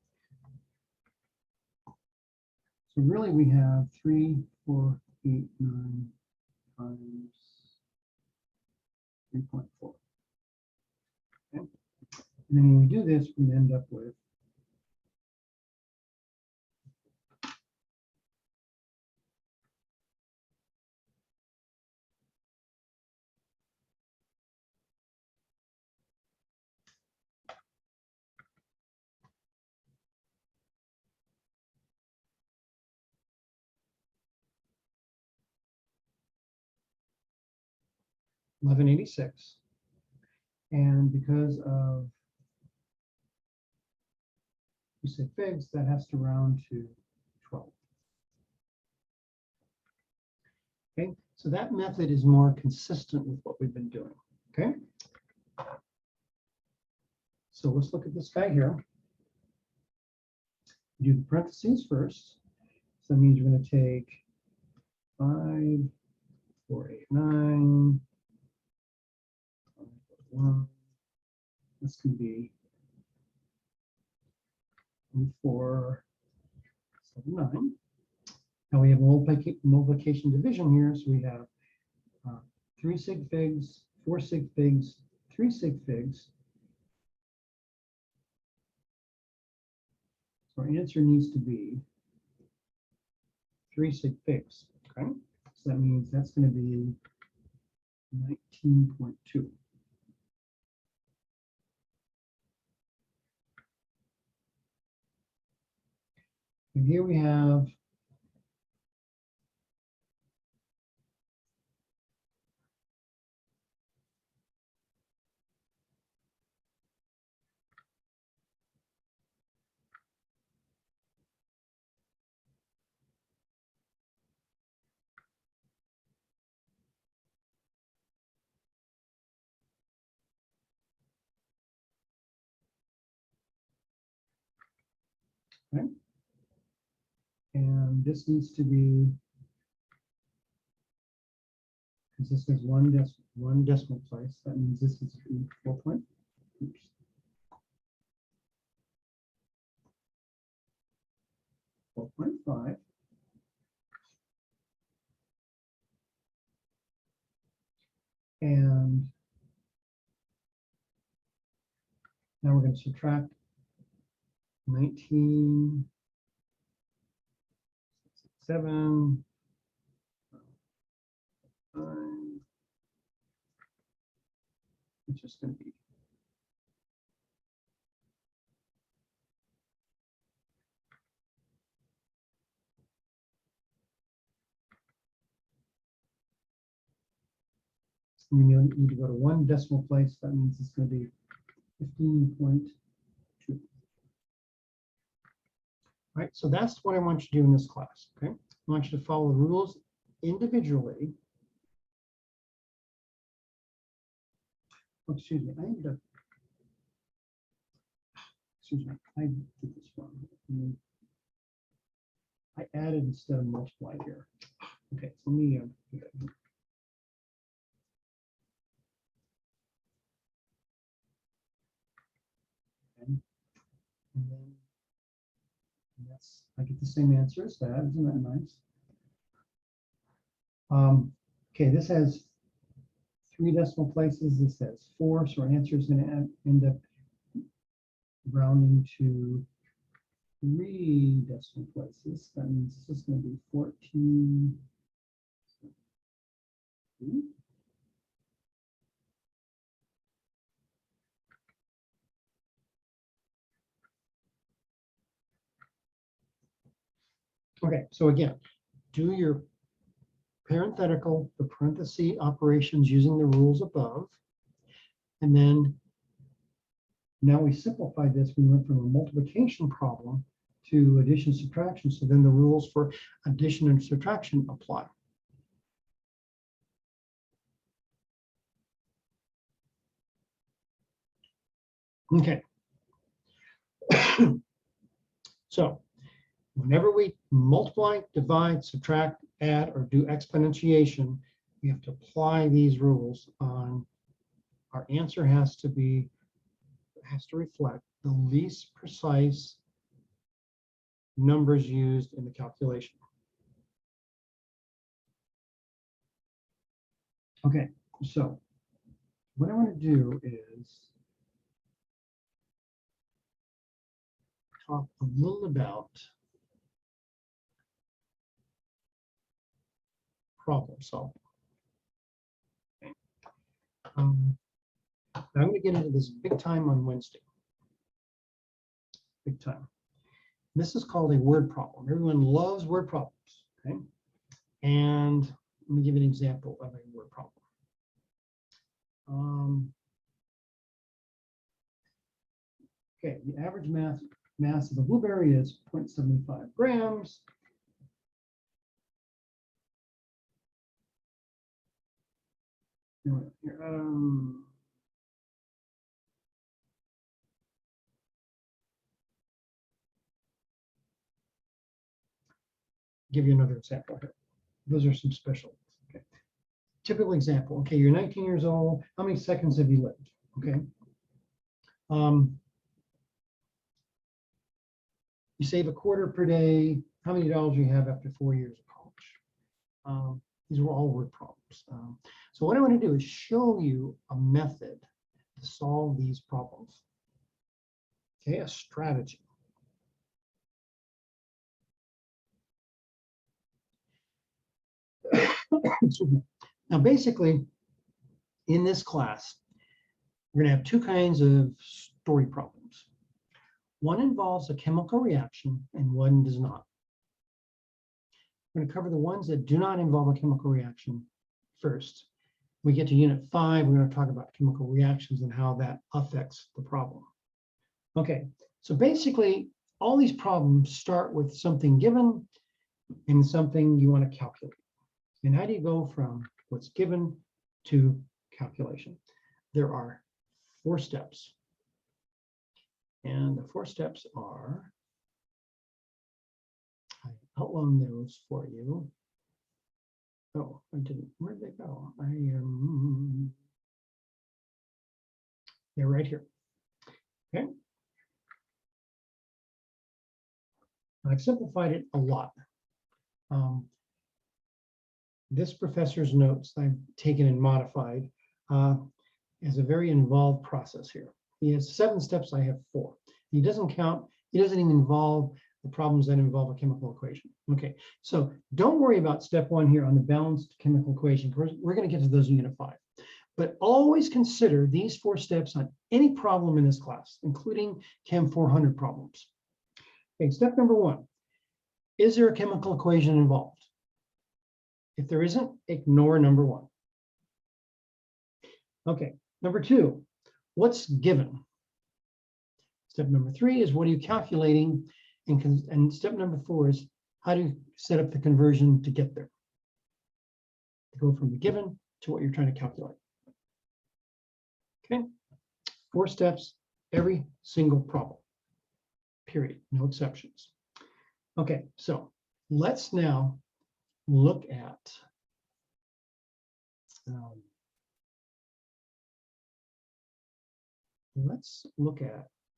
So really we have 3, 4, 8, 9 times 3.4. Okay. And then when we do this, we end up with 1186. And because of you say figs, that has to round to 12. Okay, so that method is more consistent with what we've been doing. Okay. So let's look at this guy here. Do the parentheses first. So that means you're going to take 5, 4, 8, 9. 1. This can be 4, 7, 9. Now we have multiplication division here. So we have 3 sig figs, 4 sig figs, 3 sig figs. So our answer needs to be 3 sig figs. Okay, so that means that's going to be 19.2. And here we have okay. And this needs to be, because this is one decimal place, that means this is 4 point. Oops. 4.5. And now we're going to subtract 19, 7, 9, which is going to be 15. You need to go to one decimal place. That means it's going to be 15.2. All right, so that's what I want you to do in this class. Okay, I want you to follow the rules individually. Oh, excuse me, I ended up. Excuse me, I did this wrong. I added instead of multiplied here. Okay, so let me do that. And then that's, I get the same answer as that. Isn't that nice? Okay, this has 3 decimal places. This has 4, so our answer is going to end up rounding to 3 decimal places. That means this is going to be 14. Okay, so again, do your parenthetical, the parenthesis operations using the rules above. And then now we simplified this. We went from a multiplication problem to addition subtraction. So then the rules for addition and subtraction apply. Okay. So whenever we multiply, divide, subtract, add, or do exponentiation, we have to apply these rules on our answer has to reflect the least precise numbers used in the calculation. Okay, so what I want to do is talk a little about problem solving. Okay. I'm going to get into this big time on Wednesday. Big time. This is called a word problem. Everyone loves word problems. Okay. And let me give you an example of a word problem. Okay, the average mass of a blueberry is 0.75 grams. Give you another example here. Those are some special. Okay. Typical example. Okay, you're 19 years old. How many seconds have you lived? Okay. You save a quarter per day. How many dollars do you have after 4 years of college? These were all word problems. So what I want to do is show you a method to solve these problems. Okay, a strategy. Now, basically, in this class, we're going to have two kinds of story problems. One involves a chemical reaction and one does not. We're going to cover the ones that do not involve a chemical reaction first. When we get to unit 5, we're going to talk about chemical reactions and how that affects the problem. Okay, so basically, all these problems start with something given and something you want to calculate. And how do you go from what's given to calculation? There are 4 steps. And the 4 steps are, I outlined those for you. Oh, I didn't. Where'd they go? They're right here. Okay. I've simplified it a lot. This professor's notes I've taken and modified is a very involved process here. He has 7 steps, I have 4. He doesn't even involve the problems that involve a chemical equation. Okay, so don't worry about step 1 here on the balanced chemical equation. We're going to get to those in unit 5. But always consider these 4 steps on any problem in this class, including Chem 400 problems. Okay, step number 1. Is there a chemical equation involved? If there isn't, ignore number 1. Okay, number 2, what's given? Step number 3 is what are you calculating? And step number 4 is how do you set up the conversion to get there? To go from the given to what you're trying to calculate. Okay, 4 steps, every single problem, period, no exceptions. Okay, so let's now look at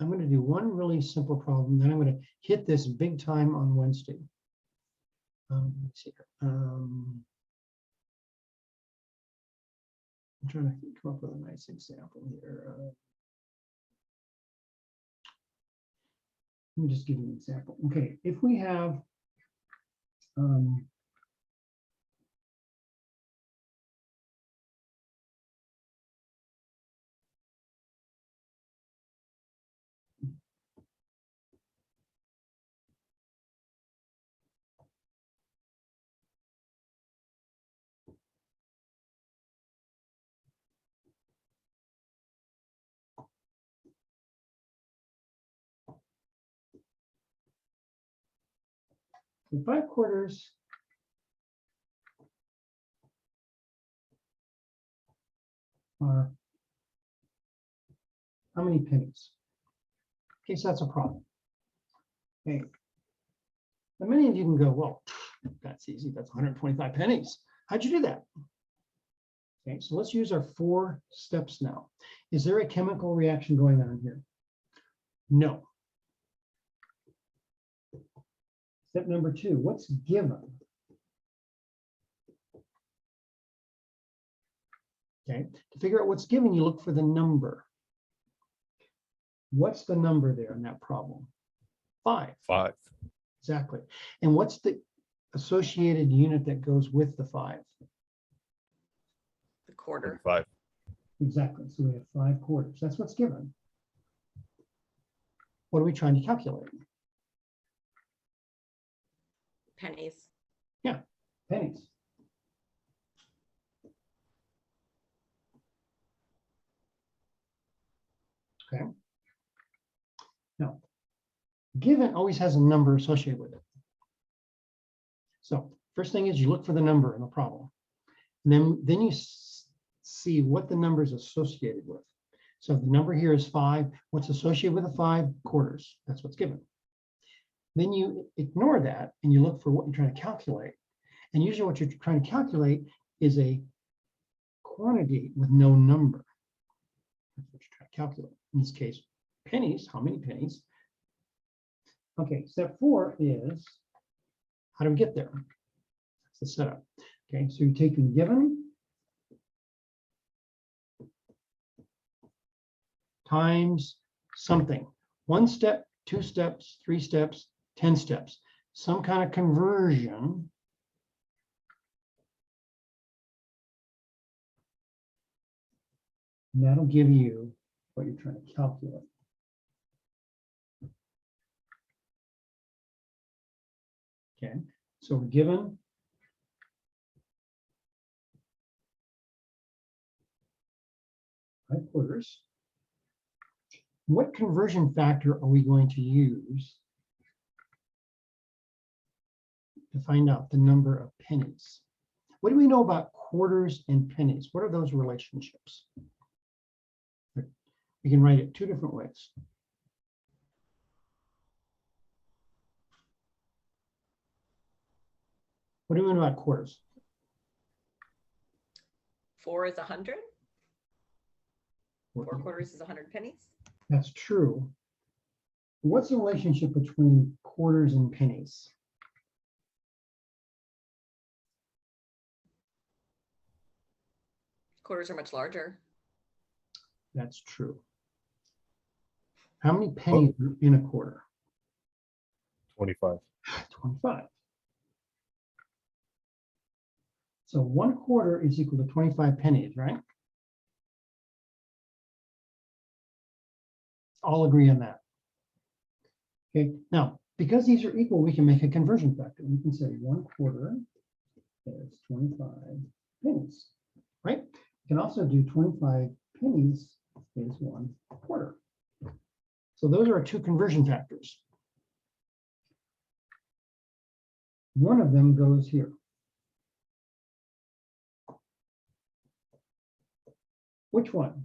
I'm going to do one really simple problem, then I'm going to hit this big time on Wednesday. Let's see here. I'm trying to come up with a nice example here. Let me just give you an example. Okay, if we have So 5 quarters are how many pennies? Okay, so that's a problem. Okay. Now, many of you can go, well, that's easy. That's 125 pennies. How'd you do that? Okay, so let's use our 4 steps now. Is there a chemical reaction going on here? No. Step number 2, what's given? Okay, to figure out what's given, you look for the number. What's the number there in that problem? 5. 5. Exactly. And what's the associated unit that goes with the 5? The quarter. 5. Exactly. So we have 5 quarters. That's what's given. What are we trying to calculate? Pennies. Yeah, pennies. Okay. Now, given always has a number associated with it. So first thing is you look for the number in the problem. And then you see what the number is associated with. So if the number here is 5, what's associated with the 5 quarters? That's what's given. Then you ignore that and you look for what you're trying to calculate. And usually what you're trying to calculate is a quantity with no number. That's what you're trying to calculate. In this case, pennies. How many pennies? Okay, step 4 is, how do we get there? That's the setup. Okay, so you're taking given times something. 1 step, 2 steps, 3 steps, 10 steps. Some kind of conversion. And that'll give you what you're trying to calculate. Okay, so we're given 5 quarters. What conversion factor are we going to use to find out the number of pennies? What do we know about quarters and pennies? What are those relationships? We can write it 2 different ways. What do we know about quarters? 4 is 100. 4 quarters is 100 pennies. That's true. What's the relationship between quarters and pennies? Quarters are much larger. That's true. How many pennies are in a quarter? 25. 25. So 1 quarter is equal to 25 pennies, right? All agree on that. Okay, now, because these are equal, we can make a conversion factor. We can say 1 quarter is 25 pennies, right? We can also do 25 pennies is 1 quarter. So those are our 2 conversion factors. One of them goes here. Which one?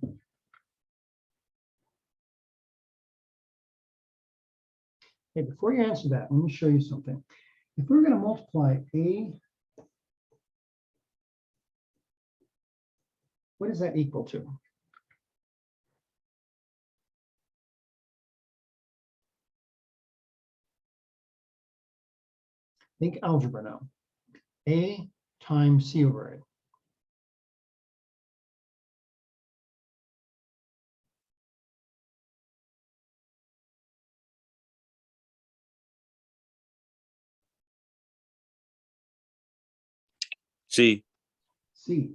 Okay, before you answer that, let me show you something. If we're going to multiply A, what is that equal to? Think algebra now. A times C over A. C. C,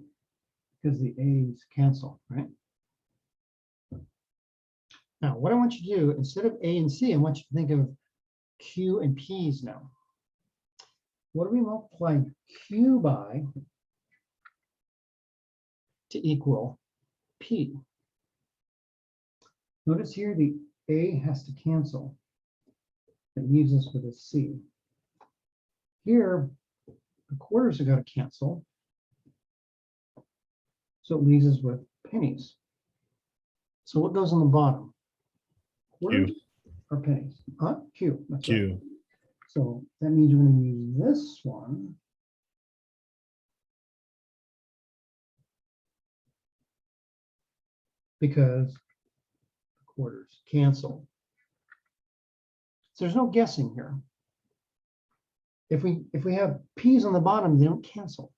because the A's cancel, right? Now, what I want you to do, instead of A and C, I want you to think of Q and P's now. What do we multiply Q by to equal P? Notice here the A has to cancel. It leaves us with a C. here, the quarters have got to cancel. So it leaves us with pennies. So what goes on the bottom? Quarters or pennies? Huh? Q. That's right. Q. So that means we're going to use this one. Because the quarters cancel. So there's no guessing here. If we have P's on the bottom, they don't cancel.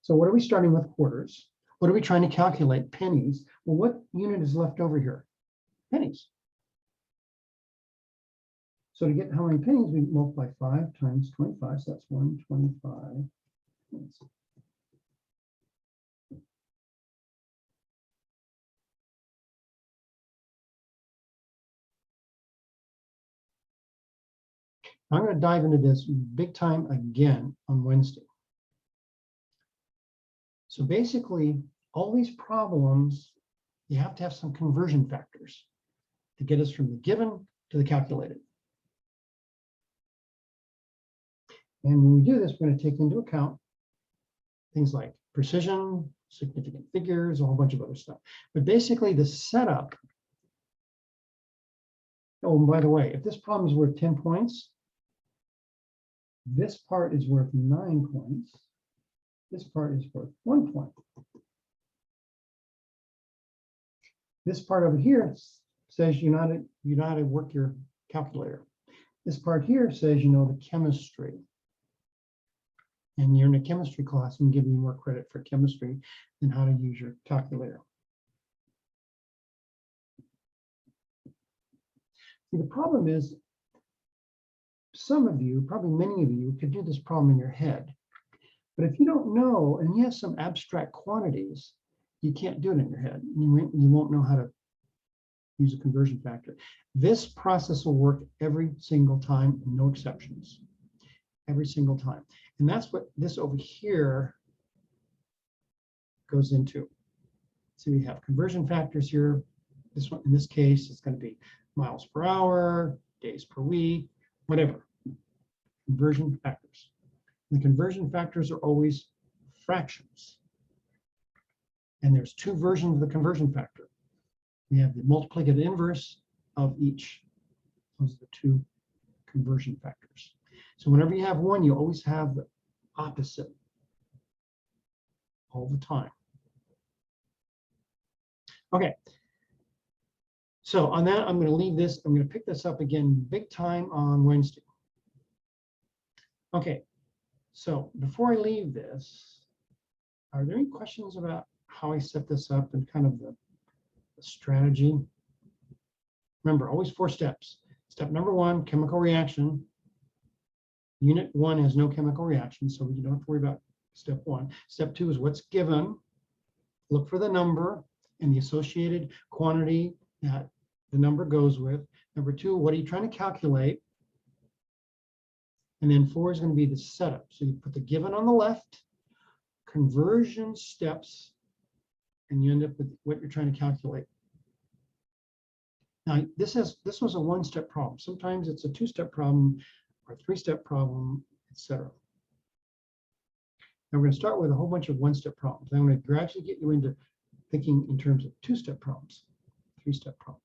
So what are we starting with? Quarters. What are we trying to calculate? Pennies. Well, what unit is left over here? Pennies. So to get how many pennies, we multiply 5 times 25. So that's 125 pennies. I'm going to dive into this big time again on Wednesday. So basically, all these problems, you have to have some conversion factors to get us from the given to the calculated. And when we do this, we're going to take into account things like precision, significant figures, a whole bunch of other stuff. But basically, the setup. Oh, and by the way, if this problem is worth 10 points, this part is worth 9 points. This part is worth 1 point. This part over here says you know how to work your calculator. This part here says you know the chemistry. And you're in a chemistry class, I'm giving you more credit for chemistry than how to use your calculator. See, the problem is, some of you, probably many of you, could do this problem in your head. But if you don't know, and you have some abstract quantities, you can't do it in your head. You won't know how to use a conversion factor. This process will work every single time, no exceptions. Every single time. And that's what this over here goes into. So we have conversion factors here. This one, in this case, it's going to be miles per hour, days per week, whatever. Conversion factors. The conversion factors are always fractions. And there's two versions of the conversion factor. We have the multiplicative inverse of each. Those are the two conversion factors. So whenever you have one, you always have the opposite all the time. Okay. So on that, I'm going to leave this. I'm going to pick this up again big time on Wednesday. Okay. So before I leave this, are there any questions about how I set this up and kind of the strategy? Remember, always 4 steps. Step number 1, chemical reaction. Unit 1 has no chemical reaction, so you don't have to worry about step 1. Step 2 is what's given. Look for the number and the associated quantity that the number goes with. Number 2, what are you trying to calculate? And then 4 is going to be the setup. So you put the given on the left, conversion steps, and you end up with what you're trying to calculate. Now, this was a 1-step problem. Sometimes it's a 2-step problem or a 3-step problem, etc. Now we're going to start with a whole bunch of 1-step problems. I'm going to gradually get you into thinking in terms of 2-step problems, 3-step problems.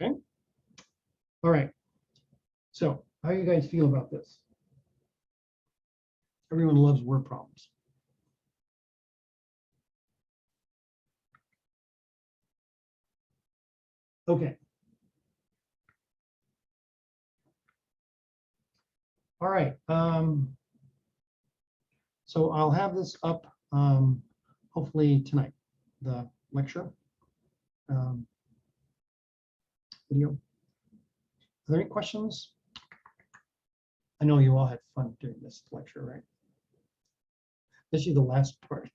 Okay. All right. So how do you guys feel about this? Everyone loves word problems. Okay. All right. So I'll have this up hopefully tonight, the lecture video. Are there any questions? I know you all had fun doing this lecture, right? Especially the last part.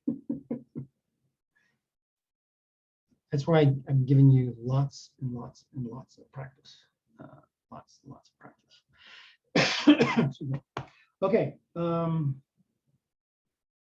That's why I'm giving you lots and lots and lots of practice. Lots and lots of practice. Excuse me. Okay.